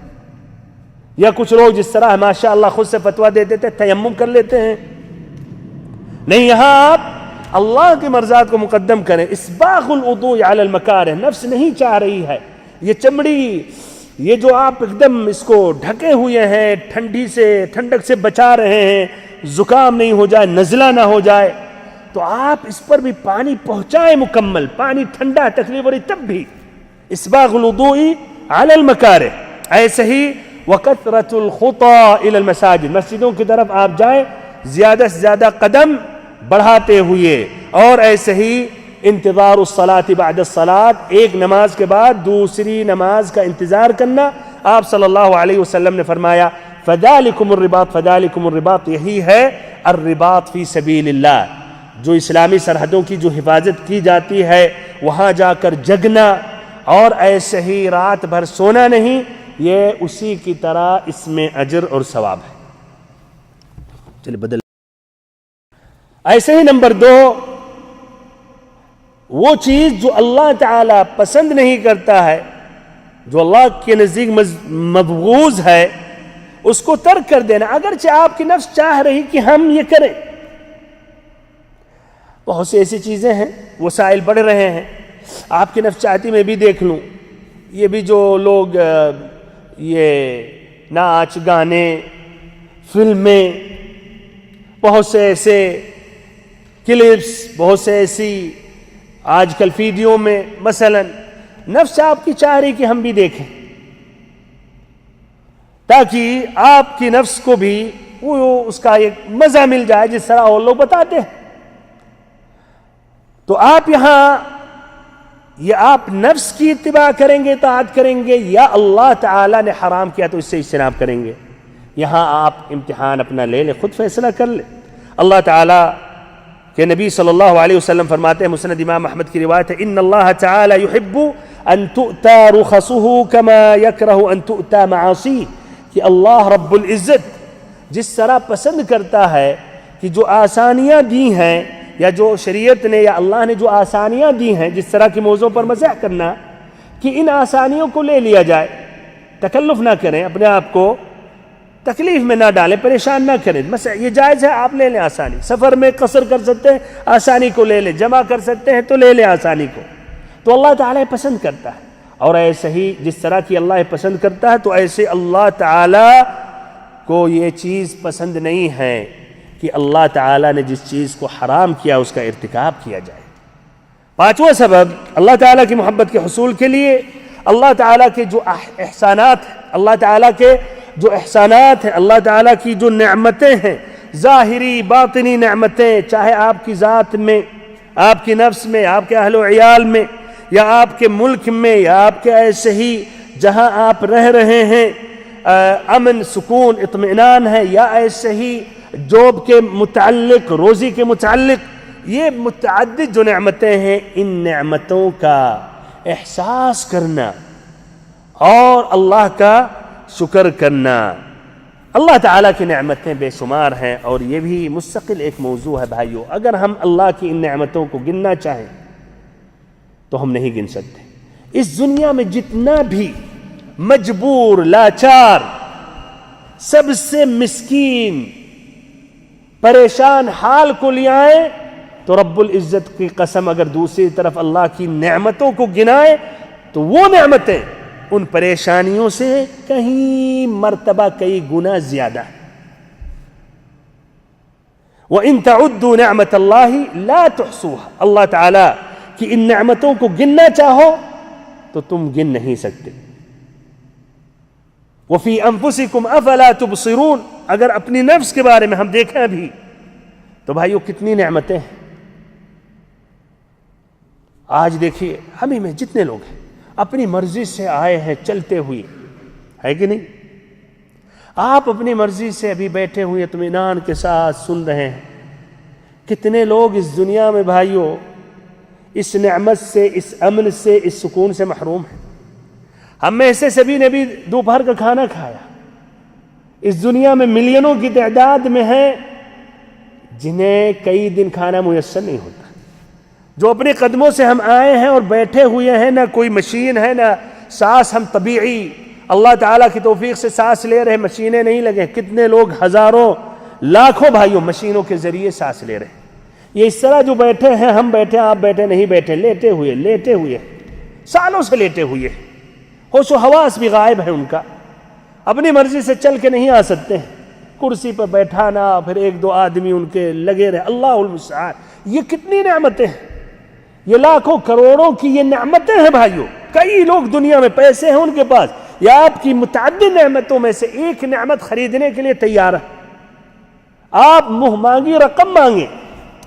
یا کچھ لوگ جس طرح ماشاءاللہ خود سے فتویٰ دے دیتے تیمم کر لیتے ہیں. نہیں، یہاں آپ اللہ کی مرضات کو مقدم کریں. اسباغ الوضوء علی المکارہ، نفس نہیں چاہ رہی ہے یہ چمڑی، یہ جو آپ ایک دم اس کو ڈھکے ہوئے ہیں، ٹھنڈی سے، ٹھنڈک سے بچا رہے ہیں، زکام نہیں ہو جائے، نزلہ نہ ہو جائے، تو آپ اس پر بھی پانی پہنچائیں مکمل. پانی ٹھنڈا تکلیف ہو رہی تب بھی. اسباغ الوضوء علی المکارہ. ایسے ہی وکثرۃ الخطی الی المساجد، مسجدوں کی طرف آپ جائیں زیادہ سے زیادہ قدم بڑھاتے ہوئے. اور ایسے ہی انتظار الصلاۃ بعد الصلاۃ، ایک نماز کے بعد دوسری نماز کا انتظار کرنا. آپ صلی اللہ علیہ وسلم نے فرمایا فذالکم الرباط، فذالکم الرباط، یہی ہے الرباط فی سبیل اللہ. جو اسلامی سرحدوں کی جو حفاظت کی جاتی ہے، وہاں جا کر جگنا اور ایسے ہی رات بھر سونا نہیں، یہ اسی کی طرح اس میں اجر اور ثواب ہے. چلیے بدل. ایسے ہی نمبر 2، وہ چیز جو اللہ تعالی پسند نہیں کرتا ہے، جو اللہ کے نزدیک مبغوض ہے، اس کو ترک کر دینا. اگرچہ آپ کی نفس چاہ رہی کہ ہم یہ کریں. بہت سی ایسی چیزیں ہیں، وسائل بڑھ رہے ہیں، آپ کی نفس چاہتی میں بھی دیکھ لوں. یہ بھی جو لوگ یہ ناچ گانے، فلمیں، بہت سے ایسے کلپس، بہت سے ایسی آج کل ویڈیو میں مثلا نفس آپ کی چاہ رہی کہ ہم بھی دیکھیں، تاکہ آپ کی نفس کو بھی وہ اس کا ایک مزہ مل جائے جس طرح اور لوگ بتاتے ہیں. تو آپ یہاں یہ آپ نفس کی اتباع کریں گے، اطاعت کریں گے، یا اللہ تعالیٰ نے حرام کیا تو اس سے اجتناب کریں گے؟ یہاں آپ امتحان اپنا لے لیں، خود فیصلہ کر لیں. اللہ تعالیٰ کہ نبی صلی اللہ علیہ وسلم فرماتے ہیں، مسند امام احمد کی روایت ہے، ان اللہ تعالی یحب ان تؤتى رخصه كما يكره ان تؤتى معاصیہ، کہ اللہ رب العزت جس طرح پسند کرتا ہے کہ جو آسانیاں دی ہیں، یا جو شریعت نے یا اللہ نے جو آسانیاں دی ہیں، جس طرح کے موضوع پر مزاح کرنا، کہ ان آسانیوں کو لے لیا جائے، تکلف نہ کریں، اپنے آپ کو تکلیف میں نہ ڈالیں، پریشان نہ کریں. مثلا یہ جائز ہے، آپ لے لیں آسانی. سفر میں قصر کر سکتے ہیں، آسانی کو لے لیں. جمع کر سکتے ہیں تو لے لیں آسانی کو. تو اللہ تعالیٰ پسند کرتا ہے. اور ایسے ہی جس طرح کی اللہ پسند کرتا ہے، تو ایسے اللہ تعالیٰ کو یہ چیز پسند نہیں ہے کہ اللہ تعالیٰ نے جس چیز کو حرام کیا اس کا ارتکاب کیا جائے. 5واں سبب اللہ تعالیٰ کی محبت کے حصول کے لیے اللہ تعالیٰ کے جو احسانات ہیں، اللہ تعالیٰ کے جو احسانات ہیں، اللہ تعالیٰ کی جو نعمتیں ہیں، ظاہری باطنی نعمتیں، چاہے آپ کی ذات میں، آپ کی نفس میں، آپ کے اہل و عیال میں، یا آپ کے ملک میں، یا آپ کے ایسے ہی جہاں آپ رہ رہے ہیں امن، سکون، اطمینان ہے، یا ایسے ہی جاب کے متعلق، روزی کے متعلق، یہ متعدد جو نعمتیں ہیں، ان نعمتوں کا احساس کرنا اور اللہ کا شکر کرنا. اللہ تعالیٰ کی نعمتیں بے شمار ہیں، اور یہ بھی مستقل ایک موضوع ہے بھائیو. اگر ہم اللہ کی ان نعمتوں کو گننا چاہیں تو ہم نہیں گن سکتے. اس دنیا میں جتنا بھی مجبور، لاچار، سب سے مسکین، پریشان حال کو لے آئیں، تو رب العزت کی قسم اگر دوسری طرف اللہ کی نعمتوں کو گنائیں تو وہ نعمتیں ان پریشانیوں سے کہیں مرتبہ کئی گنا زیادہ ہے۔ وَإِن تَعُدُّوا نِعْمَةَ اللَّهِ لَا تُحْصُوهَا، اللہ تعالیٰ کی ان نعمتوں کو گننا چاہو تو تم گن نہیں سکتے۔ وَفِي أَنفُسِكُمْ أَفَلَا تُبْصِرُونَ، اگر اپنی نفس کے بارے میں ہم دیکھیں ابھی تو بھائیو کتنی نعمتیں ہیں۔ آج دیکھیے ہمیں میں جتنے لوگ ہیں اپنی مرضی سے آئے ہیں چلتے ہوئے، ہے کہ نہیں؟ آپ اپنی مرضی سے ابھی بیٹھے ہوئے اطمینان کے ساتھ سن رہے ہیں۔ کتنے لوگ اس دنیا میں بھائیو اس نعمت سے، اس امن سے، اس سکون سے محروم ہیں۔ ہم میں سے سبھی نے بھی دوپہر کا کھانا کھایا۔ اس دنیا میں ملینوں کی تعداد میں ہیں جنہیں کئی دن کھانا میسر نہیں ہوتا، جو اپنے قدموں سے ہم آئے ہیں اور بیٹھے ہوئے ہیں، نہ کوئی مشین ہے نہ سانس، ہم طبیعی اللہ تعالیٰ کی توفیق سے سانس لے رہے، مشینیں نہیں لگے۔ کتنے لوگ ہزاروں لاکھوں بھائیوں مشینوں کے ذریعے سانس لے رہے ہیں۔ یہ اس طرح جو بیٹھے ہیں، ہم بیٹھے آپ بیٹھے نہیں بیٹھے، لیٹے ہوئے سالوں سے لیٹے ہوئے، ہوش و حواس بھی غائب ہے ان کا، اپنی مرضی سے چل کے نہیں آ سکتے ہیں، کرسی پر بیٹھانا پھر ایک دو آدمی ان کے لگے رہے، اللہ المستعان۔ یہ کتنی نعمتیں ہیں، یہ لاکھوں کروڑوں کی یہ نعمتیں ہیں بھائیوں۔ کئی لوگ دنیا میں پیسے ہیں ان کے پاس، یا آپ کی متعدد نعمتوں میں سے ایک نعمت خریدنے کے لیے تیار ہے، آپ منہ مانگی رقم مانگیں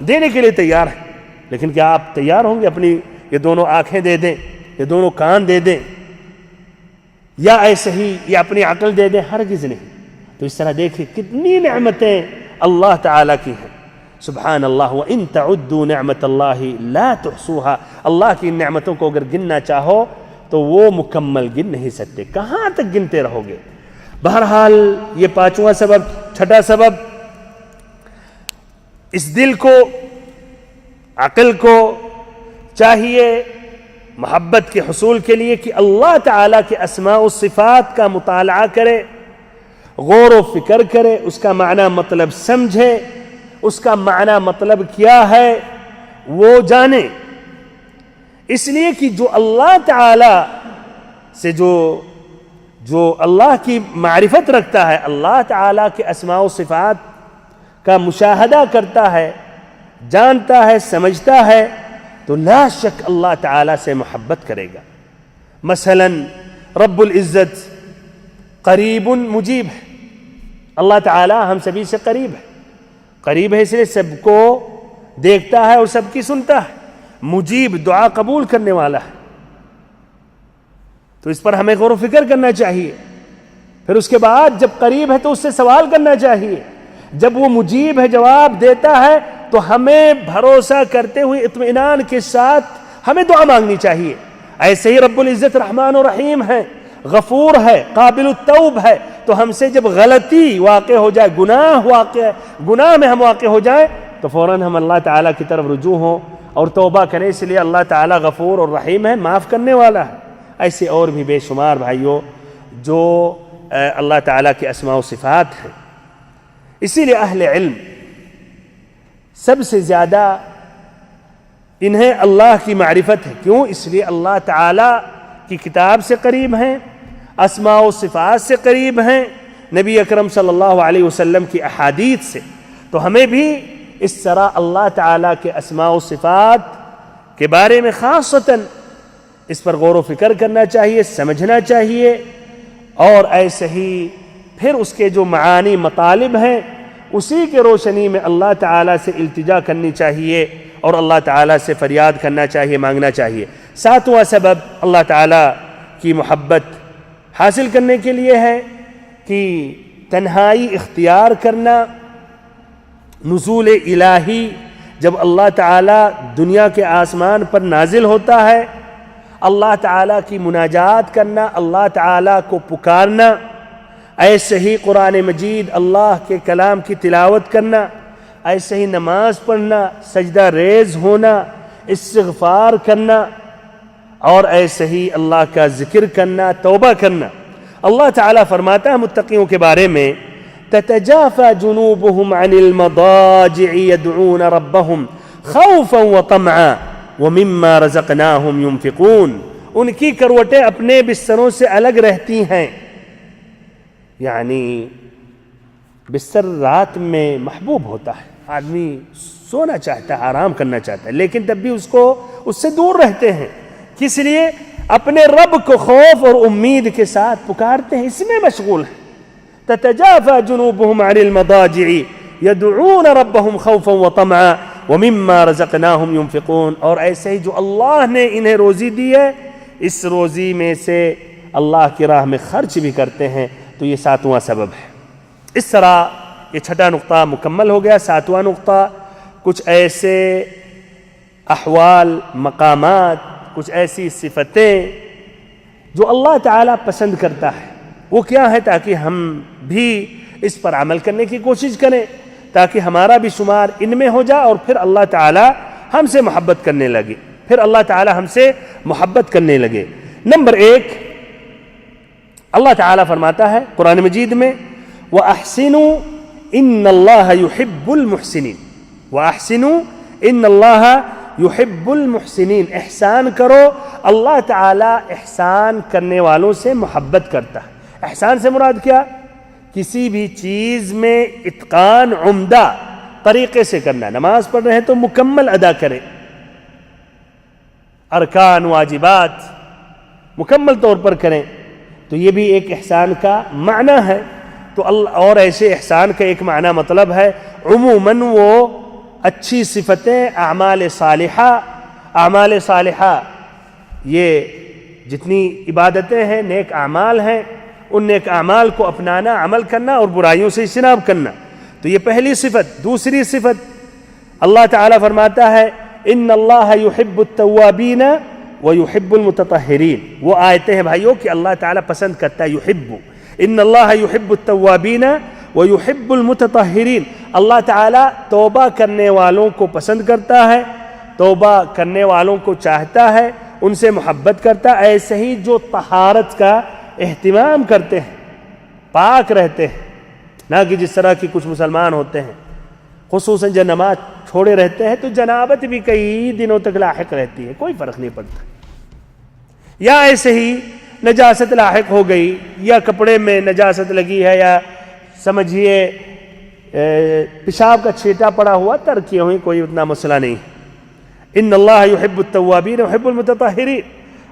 دینے کے لیے تیار ہے، لیکن کیا آپ تیار ہوں گے اپنی یہ دونوں آنکھیں دے دیں، یہ دونوں کان دے دیں، یا ایسے ہی یہ اپنی عقل دے دیں؟ ہرگز نہیں۔ تو اس طرح دیکھیں کتنی نعمتیں اللہ تعالیٰ کی ہیں، سبحان اللہ۔ وَإِن تَعُدُّوا نِعْمَةَ اللَّهِ لَا تُحْصُوهَا، اللہ کی نعمتوں کو اگر گننا چاہو تو وہ مکمل گن نہیں سکتے، کہاں تک گنتے رہو گے؟ بہرحال یہ پانچواں سبب، چھٹا سبب، اس دل کو، عقل کو چاہیے محبت کے حصول کے لیے کہ اللہ تعالیٰ کے اسماء و صفات کا مطالعہ کرے، غور و فکر کرے، اس کا معنی مطلب سمجھے، اس کا معنی مطلب کیا ہے وہ جانے۔ اس لیے کہ جو اللہ تعالی سے جو اللہ کی معرفت رکھتا ہے، اللہ تعالیٰ کے اسماء و صفات کا مشاہدہ کرتا ہے، جانتا ہے، سمجھتا ہے، تو لا شک اللہ تعالیٰ سے محبت کرے گا۔ مثلا رب العزت قریب مجیب ہے، اللہ تعالیٰ ہم سبھی سے قریب ہے، قریب ہے اس لیے سب کو دیکھتا ہے اور سب کی سنتا ہے، مجیب دعا قبول کرنے والا ہے، تو اس پر ہمیں غور و فکر کرنا چاہیے۔ پھر اس کے بعد جب قریب ہے تو اس سے سوال کرنا چاہیے، جب وہ مجیب ہے، جواب دیتا ہے، تو ہمیں بھروسہ کرتے ہوئے اطمینان کے ساتھ ہمیں دعا مانگنی چاہیے۔ ایسے ہی رب العزت رحمان و رحیم ہے، غفور ہے، قابل التوب ہے، تو ہم سے جب غلطی واقع ہو جائے، گناہ میں ہم واقع ہو جائیں تو فوراً ہم اللہ تعالیٰ کی طرف رجوع ہوں اور توبہ کریں، اس لیے اللہ تعالیٰ غفور اور رحیم ہے، معاف کرنے والا ہے۔ ایسے اور بھی بے شمار بھائیوں جو اللہ تعالیٰ کے اسماء و صفات ہیں۔ اسی لیے اہل علم سب سے زیادہ انہیں اللہ کی معرفت ہے، کیوں؟ اس لیے اللہ تعالیٰ کی کتاب سے قریب ہیں، اسماء و صفات سے قریب ہیں، نبی اکرم صلی اللہ علیہ وسلم کی احادیث سے، تو ہمیں بھی اس طرح اللہ تعالیٰ کے اسماء و صفات کے بارے میں خاصتاً اس پر غور و فکر کرنا چاہیے، سمجھنا چاہیے، اور ایسے ہی پھر اس کے جو معانی مطالب ہیں اسی کے روشنی میں اللہ تعالیٰ سے التجا کرنی چاہیے اور اللہ تعالیٰ سے فریاد کرنا چاہیے، مانگنا چاہیے۔ ساتواں سبب اللہ تعالیٰ کی محبت حاصل کرنے کے لیے ہے کہ تنہائی اختیار کرنا، نزول الہی، جب اللہ تعالیٰ دنیا کے آسمان پر نازل ہوتا ہے، اللہ تعالیٰ کی مناجات کرنا، اللہ تعالیٰ کو پکارنا، ایسے ہی قرآن مجید اللہ کے کلام کی تلاوت کرنا، ایسے ہی نماز پڑھنا، سجدہ ریز ہونا، استغفار کرنا، اور ایسے ہی اللہ کا ذکر کرنا، توبہ کرنا۔ اللہ تعالیٰ فرماتا ہے متقیوں کے بارے میں تتجافى جنوبهم عن المضاجع يدعون ربهم خوفا وطمعا ومما رزقناهم ينفقون، ان کی کروٹیں اپنے بستروں سے الگ رہتی ہیں. یعنی بستر رات میں محبوب ہوتا ہے، آدمی سونا چاہتا ہے، آرام کرنا چاہتا ہے، لیکن تب بھی اس سے دور رہتے ہیں. کس لیے؟ اپنے رب کو خوف اور امید کے ساتھ پکارتے ہیں، اس میں مشغول ہیں. تتجافى جنوبهم عن المضاجع يدعون ربهم خوفا وطمعا ومما رزقناهم ينفقون. اور ایسے ہی جو اللہ نے انہیں روزی دی ہے، اس روزی میں سے اللہ کی راہ میں خرچ بھی کرتے ہیں. تو یہ 7واں سبب ہے. اس طرح یہ 6ٹھا نقطہ مکمل ہو گیا. 7واں نقطہ، کچھ ایسے احوال، مقامات، کچھ ایسی صفتیں جو اللہ تعالیٰ پسند کرتا ہے. وہ کیا ہے؟ تاکہ ہم بھی اس پر عمل کرنے کی کوشش کریں، تاکہ ہمارا بھی شمار ان میں ہو جائے، اور پھر اللہ تعالیٰ ہم سے محبت کرنے لگے. نمبر 1، اللہ تعالیٰ فرماتا ہے قرآن مجید میں وَأَحْسِنُوا إِنَّ اللَّهَ يُحِبُّ الْمُحْسِنِينَ. وَأَحْسِنُوا إِنَّ اللَّهَ يُحِبُّ الْمُحْسِنِينَ. احسان کرو، اللہ تعالیٰ احسان کرنے والوں سے محبت کرتا ہے. احسان سے مراد کیا؟ کسی بھی چیز میں اتقان، عمدہ طریقے سے کرنا. نماز پڑھ رہے ہیں تو مکمل ادا کریں، ارکان، واجبات مکمل طور پر کریں. تو یہ بھی ایک احسان کا معنی ہے. تو اللہ، اور ایسے احسان کا ایک معنی مطلب ہے عموماً وہ اچھی صفتیں، اعمال صالحہ، یہ جتنی عبادتیں ہیں، نیک اعمال ہیں، ان نیک اعمال کو اپنانا، عمل کرنا، اور برائیوں سے اجتناب کرنا. تو یہ پہلی صفت. دوسری صفت، اللہ تعالیٰ فرماتا ہے ان اللہ یحب التوابین ویحب المتطہرین. وہ آیتیں ہیں بھائیوں کہ اللہ تعالیٰ پسند کرتا ہے. یحب، ان اللہ یحب التوابین ویحب المتطہرین. اللہ تعالیٰ توبہ کرنے والوں کو پسند کرتا ہے، توبہ کرنے والوں کو چاہتا ہے، ان سے محبت کرتا ہے. ایسے ہی جو طہارت کا اہتمام کرتے ہیں، پاک رہتے ہیں. نہ کہ جس طرح کی کچھ مسلمان ہوتے ہیں، خصوصاً جب نماز چھوڑے رہتے ہیں تو جنابت بھی کئی دنوں تک لاحق رہتی ہے، کوئی فرق نہیں پڑتا. یا ایسے ہی نجاست لاحق ہو گئی، یا کپڑے میں نجاست لگی ہے، یا سمجھیے پیشاب کا چھیٹا پڑا ہوا، ترک کیے ہوئی، کوئی اتنا مسئلہ نہیں. ان اللہ یحب التوابین ویحب المتطہرین.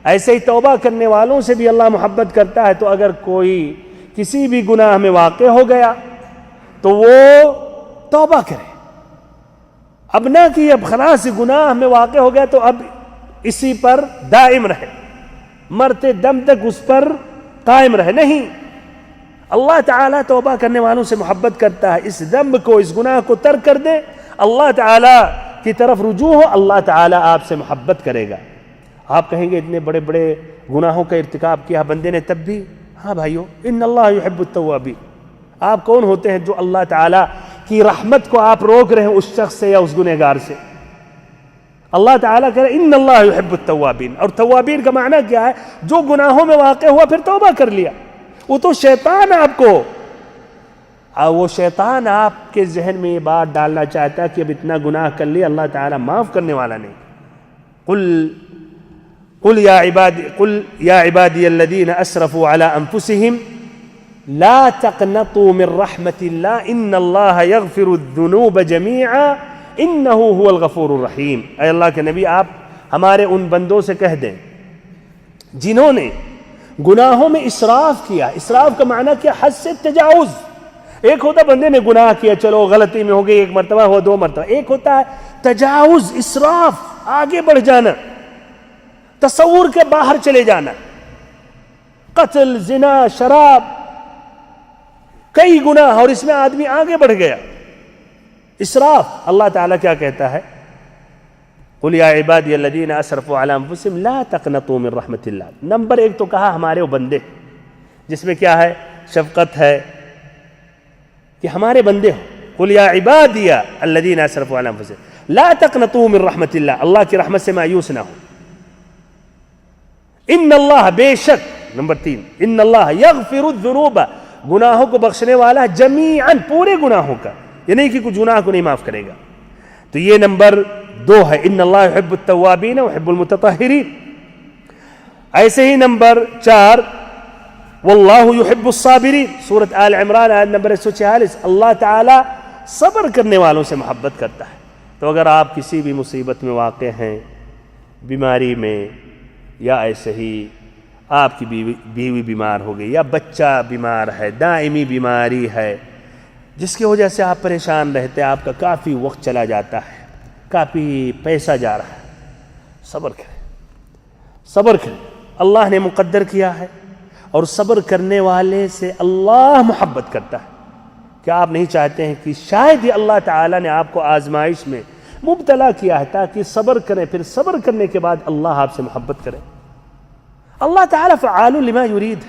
ایسے ہی توبہ کرنے والوں سے بھی اللہ محبت کرتا ہے. تو اگر کوئی کسی بھی گناہ میں واقع ہو گیا تو وہ توبہ کرے. اب نہ کہ اب خلاص گناہ میں واقع ہو گیا تو اب اسی پر دائم رہے، مرتے دم تک اس پر قائم رہے. نہیں، اللہ تعالیٰ توبہ کرنے والوں سے محبت کرتا ہے. اس ذنب کو، اس گناہ کو ترک کر دے، اللہ تعالیٰ کی طرف رجوع ہو، اللہ تعالیٰ آپ سے محبت کرے گا. آپ کہیں گے اتنے بڑے بڑے گناہوں کا ارتکاب کیا بندے نے، تب بھی ہاں بھائیو، ان اللہ یحب التوابین. آپ کون ہوتے ہیں جو اللہ تعالیٰ کی رحمت کو آپ روک رہے ہیں اس شخص سے یا اس گنہگار سے؟ اللہ تعالیٰ کہہ رہے ان اللہ یحب التوابین. اور توابین کا معنی کیا ہے؟ جو گناہوں میں واقع ہوا پھر توبہ کر لیا. وہ تو شیطان وہ شیطان آپ کے ذہن میں یہ بات ڈالنا چاہتا ہے کہ اب اتنا گناہ کر لیا، اللہ تعالیٰ معاف کرنے والا نہیں. قل یا عبادی الذین اسرفوا علی انفسہم لا تقنطوا من رحمت اللہ ان اللہ یغفر الذنوب جمیعا انہ هو الغفور الرحیم. اے اللہ کے نبی، آپ ہمارے ان بندوں سے کہہ دیں جنہوں نے گناہوں میں اسراف کیا. اسراف کا معنی کیا؟ حد سے تجاوز. ایک ہوتا بندے نے گناہ کیا، چلو غلطی میں ہو گئی، ایک مرتبہ ہو، 2 مرتبہ. ایک ہوتا ہے تجاوز، اسراف، آگے بڑھ جانا، تصور کے باہر چلے جانا، قتل، زنا، شراب، کئی گناہ، اور اس میں آدمی آگے بڑھ گیا. اسراف. اللہ تعالیٰ کیا کہتا ہے؟ قل یا عبادی الذین اسرفوا علی انفسہم لا تقنطوا من رحمت اللہ. نمبر 1 تو کہا ہمارے وہ بندے، جس میں کیا ہے؟ شفقت ہے کہ ہمارے بندے ہو. قل یا عبادی الذین اسرفوا علی انفسہم لا تقنطوا من رحمت اللہ. اللہ کی رحمت سے مایوس نہ ہو. ان اللہ، بے شک. نمبر 3، ان اللہ یغفر الذنوب، گناہوں کو بخشنے والا ہے، جمیعاً، پورے گناہوں کا. یہ نہیں کہ کچھ گناہ کو نہیں معاف کرے گا. تو یہ نمبر 2 ہے، ان اللہ یحب التوابین ویحب المتطہرین. ایسے ہی نمبر 4 واللہ یحب الصابرین، سورۃ آل عمران آیت نمبر 146، اللہ تعالی صبر کرنے والوں سے محبت کرتا ہے۔ تو اگر آپ کسی بھی مصیبت میں واقع ہیں، بیماری میں، یا ایسے ہی آپ کی بیوی بیمار ہو گئی، یا بچہ بیمار ہے، دائمی بیماری ہے جس کی وجہ سے آپ پریشان رہتے، آپ کا کافی وقت چلا جاتا ہے، کافی پیسہ جا رہا ہے، صبر کریں، صبر کریں، اللہ نے مقدر کیا ہے، اور صبر کرنے والے سے اللہ محبت کرتا ہے۔ کیا آپ نہیں چاہتے ہیں کہ شاید ہی اللہ تعالیٰ نے آپ کو آزمائش میں مبتلا کیا ہے تاکہ صبر کریں، پھر صبر کرنے کے بعد اللہ آپ سے محبت کرے؟ اللہ تعالیٰ فعال لما یرید،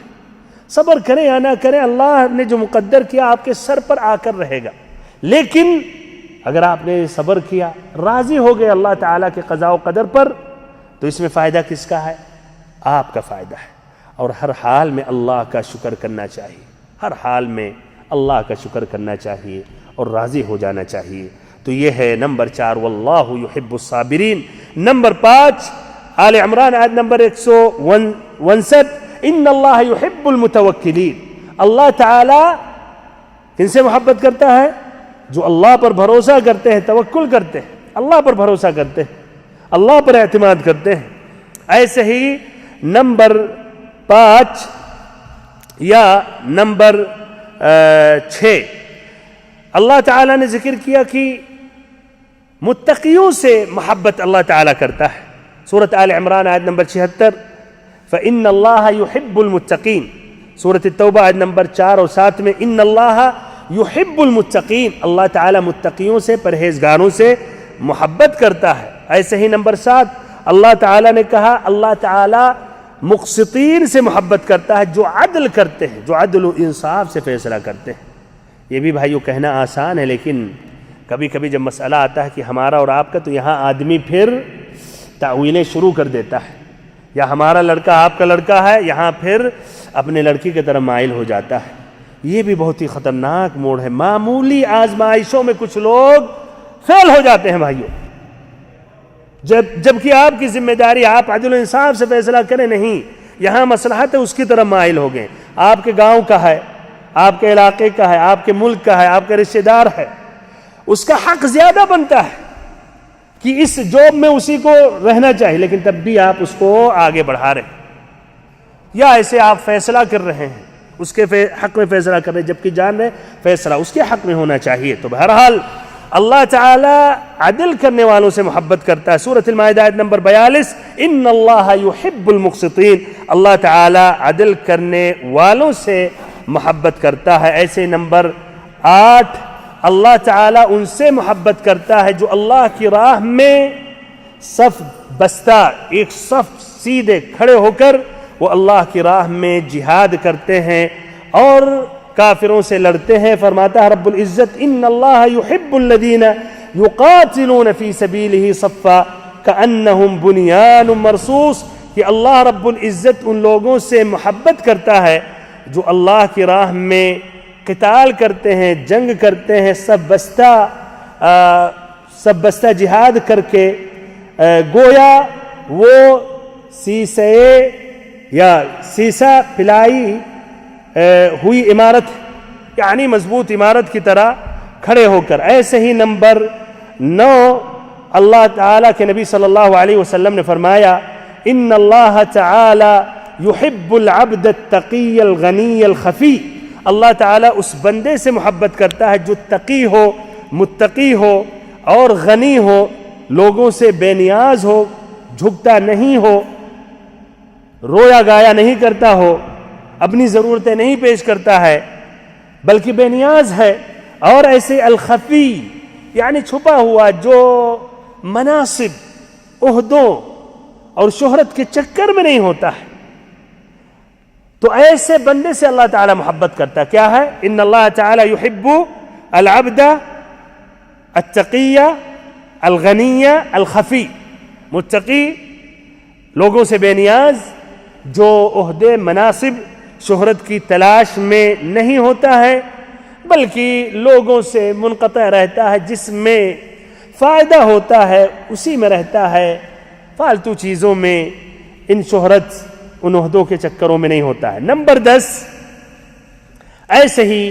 صبر کریں یا نہ کریں، اللہ نے جو مقدر کیا آپ کے سر پر آ کر رہے گا۔ لیکن اگر آپ نے صبر کیا، راضی ہو گئے اللہ تعالیٰ کے قضاء و قدر پر، تو اس میں فائدہ کس کا ہے؟ آپ کا فائدہ ہے۔ اور ہر حال میں اللہ کا شکر کرنا چاہیے، ہر حال میں اللہ کا شکر کرنا چاہیے اور راضی ہو جانا چاہیے۔ تو یہ ہے نمبر 4 واللہ یحب الصابرین۔ نمبر 5 آل عمران آیت نمبر 159 ان اللہ یحب المتوکلین، اللہ تعالی کن سے محبت کرتا ہے؟ جو اللہ پر بھروسہ کرتے ہیں، توکل کرتے ہیں، اللہ پر بھروسہ کرتے ہیں، اللہ پر اعتماد کرتے ہیں۔ ایسے ہی نمبر 5 یا نمبر 6 اللہ تعالیٰ نے ذکر کیا کہ متقیوں سے محبت اللہ تعالیٰ کرتا ہے، سورۃ آل عمران آیت نمبر 76 فإن اللہ یحب المتقین، سورۃ التوبہ آیت نمبر 4 اور 7 میں ان اللہ یحب المتقین، اللہ تعالیٰ متقیوں سے، پرہیزگاروں سے محبت کرتا ہے۔ ایسے ہی نمبر 7 اللہ تعالیٰ نے کہا اللہ تعالیٰ مقسطین سے محبت کرتا ہے، جو عدل کرتے ہیں، جو عدل و انصاف سے فیصلہ کرتے ہیں۔ یہ بھی بھائیو کہنا آسان ہے، لیکن کبھی کبھی جب مسئلہ آتا ہے کہ ہمارا اور آپ کا، تو یہاں آدمی پھر تأویلیں شروع کر دیتا ہے، یا ہمارا لڑکا آپ کا لڑکا ہے، یہاں پھر اپنے لڑکی کی طرف مائل ہو جاتا ہے۔ یہ بھی بہت ہی خطرناک موڑ ہے۔ معمولی آزمائشوں میں کچھ لوگ فیل ہو جاتے ہیں بھائیو، جبکہ آپ کی ذمہ داری آپ عدل و انصاف سے فیصلہ کریں، نہیں، یہاں مصلحت ہے اس کی طرف مائل ہو گئے۔ آپ کے گاؤں کا ہے، آپ کے علاقے کا ہے، آپ کے ملک کا ہے، آپ کا رشتہ دار ہے، اس کا حق زیادہ بنتا ہے کہ اس جاب میں اسی کو رہنا چاہیے، لیکن تب بھی آپ اس کو آگے بڑھا رہے ہیں، یا ایسے آپ فیصلہ کر رہے ہیں، اس کے حق میں فیصلہ کر رہے ہیں، جبکہ جان رہے فیصلہ اس کے حق میں ہونا چاہیے۔ تو بہرحال اللہ تعالی عدل کرنے والوں سے محبت کرتا ہے۔ سورۃ المائدہ آیت نمبر 42 ان اللہ یحب المقسطین، اللہ تعالی عدل کرنے والوں سے محبت کرتا ہے۔ ایسے نمبر 8 اللہ تعالی ان سے محبت کرتا ہے جو اللہ کی راہ میں صف بستہ، ایک صف سیدھے کھڑے ہو کر وہ اللہ کی راہ میں جہاد کرتے ہیں اور کافروں سے لڑتے ہیں۔ فرماتا ہے رب العزت ان اللہ یحب الذین یقاتلون فی سبیلہ صفا کأنہم بنیان مرصوص، کہ اللہ رب العزت ان لوگوں سے محبت کرتا ہے جو اللہ کی راہ میں قتال کرتے ہیں، جنگ کرتے ہیں، سب بستہ جہاد کر کے، گویا وہ سیسے یا سیسا پلائی ہوئی عمارت، یعنی مضبوط عمارت کی طرح کھڑے ہو کر۔ ایسے ہی نمبر 9 اللہ تعالیٰ کے نبی صلی اللہ علیہ وسلم نے فرمایا ان اللہ تعالی یحب العبد التقی الغنی الخفی، اللہ تعالیٰ اس بندے سے محبت کرتا ہے جو تقی ہو، متقی ہو اور غنی ہو، لوگوں سے بے نیاز ہو، جھکتا نہیں ہو، رویا گایا نہیں کرتا ہو، اپنی ضرورتیں نہیں پیش کرتا ہے بلکہ بے نیاز ہے۔ اور ایسے الخفی یعنی چھپا ہوا، جو مناصب، عہدوں اور شہرت کے چکر میں نہیں ہوتا ہے، تو ایسے بندے سے اللہ تعالی محبت کرتا ہے۔ کیا ہے؟ ان اللہ تعالی یحب العبد التقی الغنی الخفی، متقی، لوگوں سے بے نیاز، جو عہدے، مناصب، شہرت کی تلاش میں نہیں ہوتا ہے بلکہ لوگوں سے منقطع رہتا ہے، جس میں فائدہ ہوتا ہے اسی میں رہتا ہے، فالتو چیزوں میں، ان شہرت ان عہدوں کے چکروں میں نہیں ہوتا ہے۔ نمبر 10، ایسے ہی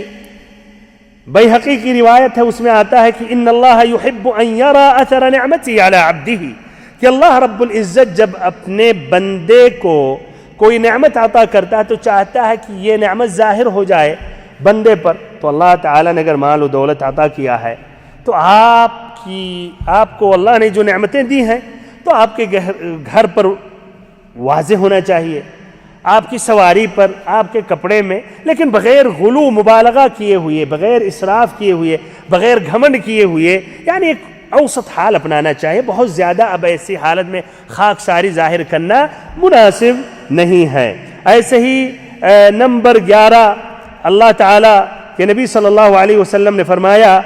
بیہقی کی روایت ہے، اس میں آتا ہے کہ ان اللہ یحب ان یرا اثر نعمته علی عبده، کہ اللہ رب العزت جب اپنے بندے کو کوئی نعمت عطا کرتا ہے تو چاہتا ہے کہ یہ نعمت ظاہر ہو جائے بندے پر۔ تو اللہ تعالیٰ نے اگر مال و دولت عطا کیا ہے تو آپ کو اللہ نے جو نعمتیں دی ہیں تو آپ کے گھر پر واضح ہونا چاہیے، آپ کی سواری پر، آپ کے کپڑے میں، لیکن بغیر غلو مبالغہ کیے ہوئے، بغیر اسراف کیے ہوئے، بغیر گھمنڈ کیے ہوئے، یعنی ایک اوسط حال اپنانا چاہیے۔ بہت زیادہ اب ایسی حالت میں خاک ساری ظاہر کرنا مناسب نہیں ہے۔ ایسے ہی نمبر 11، اللہ تعالیٰ کے نبی صلی اللہ علیہ وسلم نے فرمایا،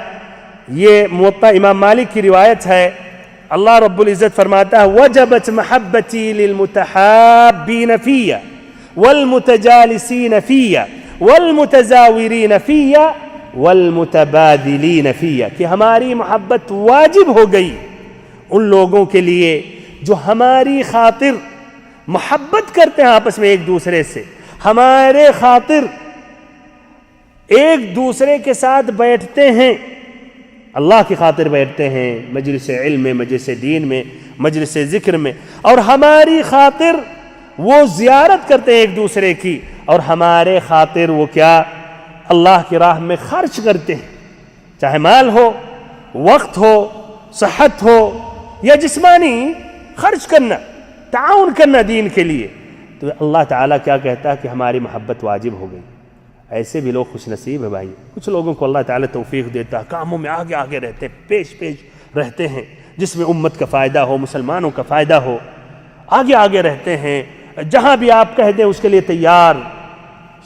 یہ موطا امام مالک کی روایت ہے، اللہ رب العزت فرماتا ہے وجبت محبتی للمتحابین فی والمتجالسین فی والمتزاورین فی والمتبادلین فی، کہ ہماری محبت واجب ہو گئی ان لوگوں کے لیے جو ہماری خاطر محبت کرتے ہیں آپس میں ایک دوسرے سے، ہمارے خاطر ایک دوسرے کے ساتھ بیٹھتے ہیں، اللہ کی خاطر بیٹھتے ہیں مجلس علم میں، مجلس دین میں، مجلس ذکر میں، اور ہماری خاطر وہ زیارت کرتے ہیں ایک دوسرے کی، اور ہمارے خاطر وہ کیا، اللہ کی راہ میں خرچ کرتے ہیں، چاہے مال ہو، وقت ہو، صحت ہو یا جسمانی خرچ کرنا، تعاون کرنا دین کے لیے۔ تو اللہ تعالیٰ کیا کہتا ہے کہ ہماری محبت واجب ہو گئی۔ ایسے بھی لوگ خوش نصیب ہے بھائی، کچھ لوگوں کو اللہ تعالیٰ توفیق دیتا ہے، کاموں میں آگے آگے رہتے ہیں، پیش رہتے ہیں، جس میں امت کا فائدہ ہو، مسلمانوں کا فائدہ ہو، آگے آگے رہتے ہیں، جہاں بھی آپ کہہ دیں اس کے لیے تیار،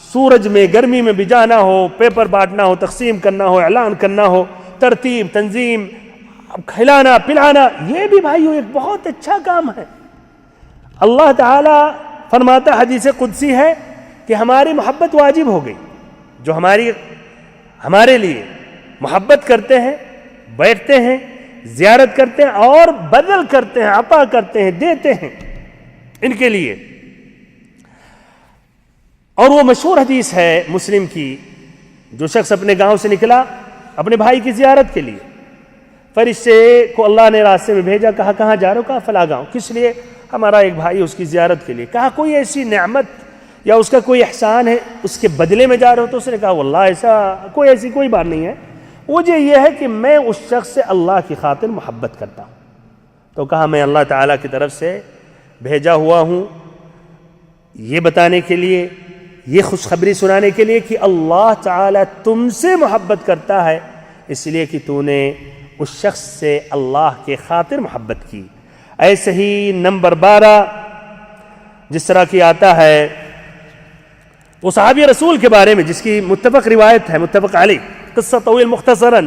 سورج میں گرمی میں بھی جانا ہو، پیپر بانٹنا ہو، تقسیم کرنا ہو، اعلان کرنا ہو، ترتیب تنظیم، کھلانا پلانا، یہ بھی بھائیو ایک بہت اچھا کام ہے۔ اللہ تعالیٰ فرماتا، حدیث قدسی ہے کہ ہماری محبت واجب ہو گئی، جو ہمارے لیے محبت کرتے ہیں، بیٹھتے ہیں، زیارت کرتے ہیں اور بدل کرتے ہیں، عطا کرتے ہیں، دیتے ہیں ان کے لیے۔ اور وہ مشہور حدیث ہے مسلم کی، جو شخص اپنے گاؤں سے نکلا اپنے بھائی کی زیارت کے لیے، فرشتے کو اللہ نے راستے میں بھیجا، کہا کہاں جا رہے ہو؟ کہا فلاں گاؤں۔ کس لیے؟ ہمارا ایک بھائی اس کی زیارت کے لیے۔ کہا کوئی ایسی نعمت یا اس کا کوئی احسان ہے اس کے بدلے میں جا رہے ہو؟ تو اس نے کہا واللہ ایسی کوئی بات نہیں ہے، وجہ یہ ہے کہ میں اس شخص سے اللہ کی خاطر محبت کرتا ہوں۔ تو کہا میں اللہ تعالیٰ کی طرف سے بھیجا ہوا ہوں یہ بتانے کے لیے، یہ خوشخبری سنانے کے لیے کہ اللہ تعالیٰ تم سے محبت کرتا ہے، اس لیے کہ تو نے اس شخص سے اللہ کے خاطر محبت کی۔ ایسے ہی نمبر 12، جس طرح کی آتا ہے وہ صحابی رسول کے بارے میں جس کی متفق روایت ہے، متفق علیہ، قصہ طویل مختصراً،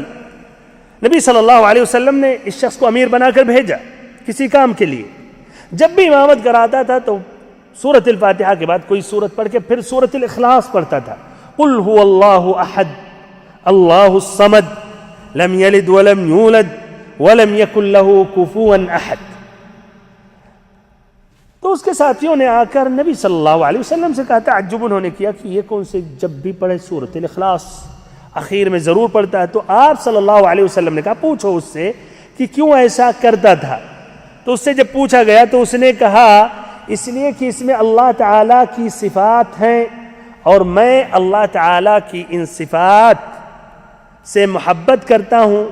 نبی صلی اللہ علیہ وسلم نے اس شخص کو امیر بنا کر بھیجا کسی کام کے لیے۔ جب بھی امامت کراتا تھا تو سورۃ الفاتحہ کے بعد کوئی سورت پڑھ کے پھر سورۃ الاخلاص پڑھتا تھا، قل هو اللہ احد اللہ الصمد لم یلد ولم یولد ولم یکن له کفوا احد۔ تو اس کے ساتھیوں نے آ کر نبی صلی اللہ علیہ وسلم سے کہا، تعجب انہوں نے کیا کہ یہ کون سے جب بھی پڑھے سورۃ الاخلاص اخیر میں ضرور پڑھتا ہے۔ تو آپ صلی اللہ علیہ وسلم نے کہا پوچھو اس سے کہ کیوں ایسا کرتا تھا۔ تو اس سے جب پوچھا گیا تو اس نے کہا اس لیے کہ اس میں اللہ تعالیٰ کی صفات ہیں اور میں اللہ تعالیٰ کی ان صفات سے محبت کرتا ہوں،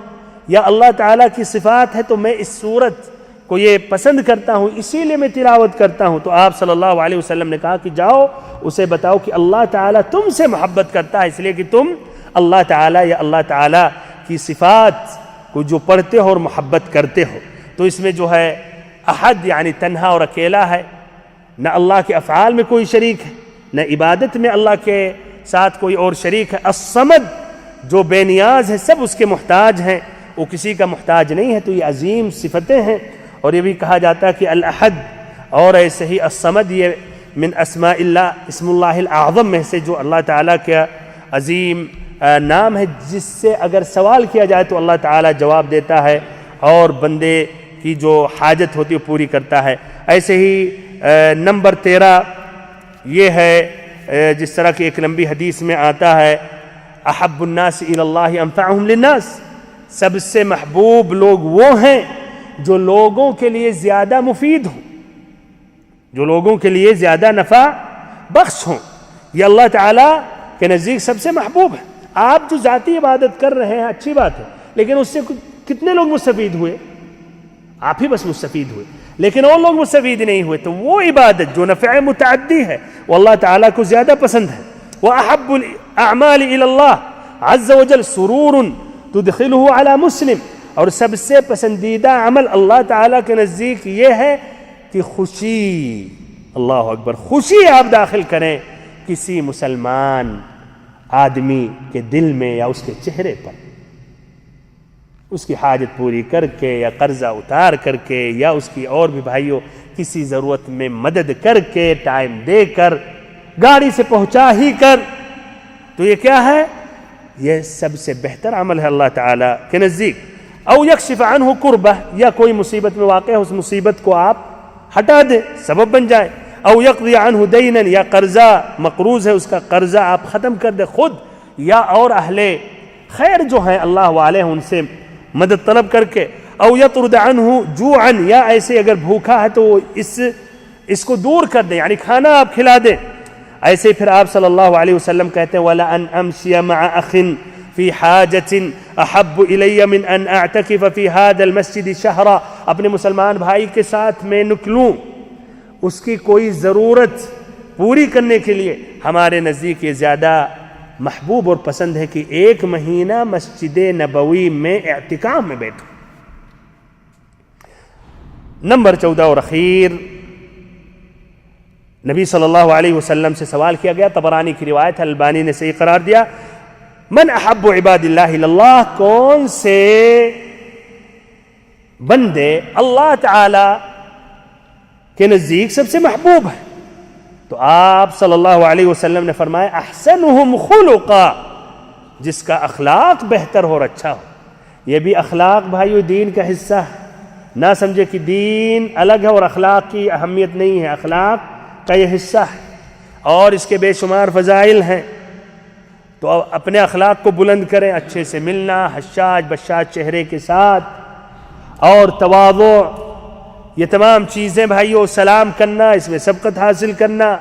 یا اللہ تعالیٰ کی صفات ہے تو میں اس صورت کو یہ پسند کرتا ہوں، اسی لیے میں تلاوت کرتا ہوں۔ تو آپ صلی اللہ علیہ وسلم نے کہا کہ جاؤ اسے بتاؤ کہ اللہ تعالیٰ تم سے محبت کرتا ہے، اس لیے کہ تم اللہ تعالیٰ یا اللہ تعالیٰ کی صفات کو جو پڑھتے ہو اور محبت کرتے ہو۔ تو اس میں جو ہے احد یعنی تنہا اور اکیلا ہے، نہ اللہ کے افعال میں کوئی شریک ہے، نہ عبادت میں اللہ کے ساتھ کوئی اور شریک ہے۔ الصمد جو بے نیاز ہے، سب اس کے محتاج ہیں، وہ کسی کا محتاج نہیں ہے۔ تو یہ عظیم صفتیں ہیں، اور یہ بھی کہا جاتا ہے کہ الاحد اور ایسے ہی الصمد یہ من اسماء اللہ، اسم اللہ الاعظم میں سے جو اللہ تعالیٰ کا عظیم نام ہے، جس سے اگر سوال کیا جائے تو اللہ تعالیٰ جواب دیتا ہے اور بندے کی جو حاجت ہوتی ہے پوری کرتا ہے۔ ایسے ہی نمبر 13 یہ ہے جس طرح کی ایک لمبی حدیث میں آتا ہے احب الناس الی اللہ انفعہم للناس، سب سے محبوب لوگ وہ ہیں جو لوگوں کے لیے زیادہ مفید ہوں، جو لوگوں کے لیے زیادہ نفع بخش ہوں. یہ اللہ تعالیٰ کے نزدیک سب سے محبوب ہے. آپ جو ذاتی عبادت کر رہے ہیں اچھی بات ہے، لیکن اس سے کتنے لوگ مستفید ہوئے؟ آپ ہی بس مستفید ہوئے، لیکن اور لوگ مستفید نہیں ہوئے. تو وہ عبادت جو نفع متعدی ہے وہ اللہ تعالیٰ کو زیادہ پسند ہے. وَأَحَبُّ الْأَعْمَالِ إِلَى اللَّهِ عَزَّ وَجَلَّ سُرُورٌ تُدْخِلُهُ عَلَى مُسْلِمٍ، اور سب سے پسندیدہ عمل اللہ تعالیٰ کے نزدیک یہ ہے کہ خوشی، اللہ اکبر، خوشی آپ داخل کریں کسی مسلمان آدمی کے دل میں یا اس کے چہرے پر، اس کی حاجت پوری کر کے یا قرضہ اتار کر کے یا اس کی اور بھی بھائیوں کسی ضرورت میں مدد کر کے، ٹائم دے کر، گاڑی سے پہنچا ہی کر. تو یہ کیا ہے؟ یہ سب سے بہتر عمل ہے اللہ تعالیٰ کے نزدیک. او یکشف عنہ کربہ، یا کوئی مصیبت میں واقع ہے اس مصیبت کو آپ ہٹا دیں، سبب بن جائے. او یقضی عنہ دینا، یا قرضہ مقروض ہے اس کا قرضہ آپ ختم کر دیں خود یا اور اہل خیر جو ہیں اللہ والے ہیں ان سے مدد طلب کر کے. او یطرد عنہ جوعا، یا ایسے اگر بھوکا ہے تو اس کو دور کر دیں، یعنی کھانا آپ کھلا دیں. ایسے پھر آپ صلی اللہ علیہ وسلم کہتے ہیں وَلَأَنْ أَمْشِيَ مَعَ أَخٍ فِي حَاجَةٍ أَحَبُّ إِلَيَّ مِنْ أَنْ أَعْتَكِفَ فِي هَذَا الْمَسْجِدِ شَهْرًا، اپنے مسلمان بھائی کے ساتھ میں نکلوں اس کی کوئی ضرورت پوری کرنے کے لیے، ہمارے نزدیک یہ زیادہ محبوب اور پسند ہے کہ 1 مہینہ مسجد نبوی میں اعتکاف میں بیٹھوں. نمبر 14 اور اخیر، نبی صلی اللہ علیہ وسلم سے سوال کیا گیا، طبرانی کی روایت ہے، البانی نے صحیح قرار دیا، من احب عباد اللہ اللہ، کون سے بندے اللہ تعالی کے نزدیک سب سے محبوب ہے؟ تو آپ صلی اللہ علیہ وسلم نے فرمایا احسنہم خلقا، جس کا اخلاق بہتر ہو اور اچھا ہو. یہ بھی اخلاق بھائیو دین کا حصہ ہے، نہ سمجھے کہ دین الگ ہے اور اخلاق کی اہمیت نہیں ہے، اخلاق کا یہ حصہ ہے اور اس کے بے شمار فضائل ہیں. تو اپنے اخلاق کو بلند کریں، اچھے سے ملنا، حشاش بشاش چہرے کے ساتھ، اور تواضع، یہ تمام چیزیں بھائیو، سلام کرنا، اس میں سبقت حاصل کرنا.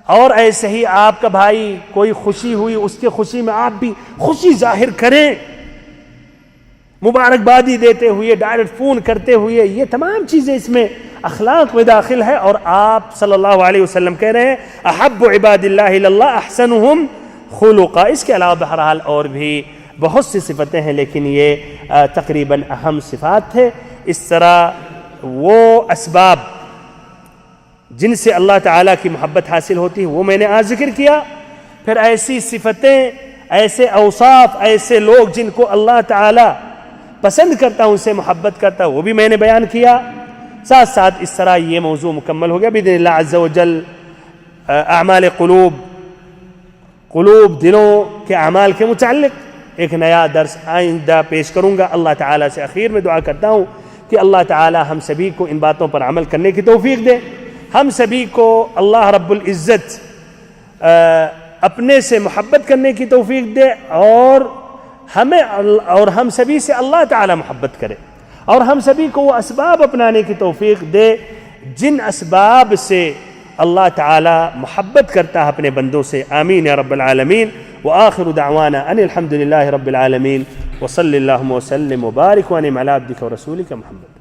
اور ایسے ہی آپ کا بھائی کوئی خوشی ہوئی اس کے خوشی میں آپ بھی خوشی ظاہر کریں، مبارکبادی دیتے ہوئے، ڈائریکٹ فون کرتے ہوئے، یہ تمام چیزیں اس میں اخلاق میں داخل ہے. اور آپ صلی اللہ علیہ وسلم کہہ رہے ہیں احب عباد اللہ اللہ احسنہم خلقا. اس کے علاوہ بہرحال اور بھی بہت سی صفتیں ہیں، لیکن یہ تقریباً اہم صفات تھے. اس طرح وہ اسباب جن سے اللہ تعالیٰ کی محبت حاصل ہوتی ہے وہ میں نے آج ذکر کیا. پھر ایسی صفتیں، ایسے اوصاف، ایسے لوگ جن کو اللہ تعالیٰ پسند کرتا ہے، ان سے محبت کرتا ہے، وہ بھی میں نے بیان کیا. ساتھ ساتھ اس طرح یہ موضوع مکمل ہو گیا باذن اللہ عز و جل. اعمال قلوب دلوں کے اعمال کے متعلق ایک نیا درس آئندہ پیش کروں گا. اللہ تعالیٰ سے اخیر میں دعا کرتا ہوں کہ اللہ تعالیٰ ہم سبھی کو ان باتوں پر عمل کرنے کی توفیق دے، ہم سبھی کو اللہ رب العزت اپنے سے محبت کرنے کی توفیق دے، اور ہم سبھی سے اللہ تعالیٰ محبت کرے، اور ہم سبھی کو وہ اسباب اپنانے کی توفیق دے جن اسباب سے اللہ تعالیٰ محبت کرتا ہے اپنے بندوں سے. آمین یا رب العالمین. وآخر دعوانا ان الحمد للہ رب العالمین، وصلی اللہم وسلم وبارک وانعم علی عبدک ورسولک محمد.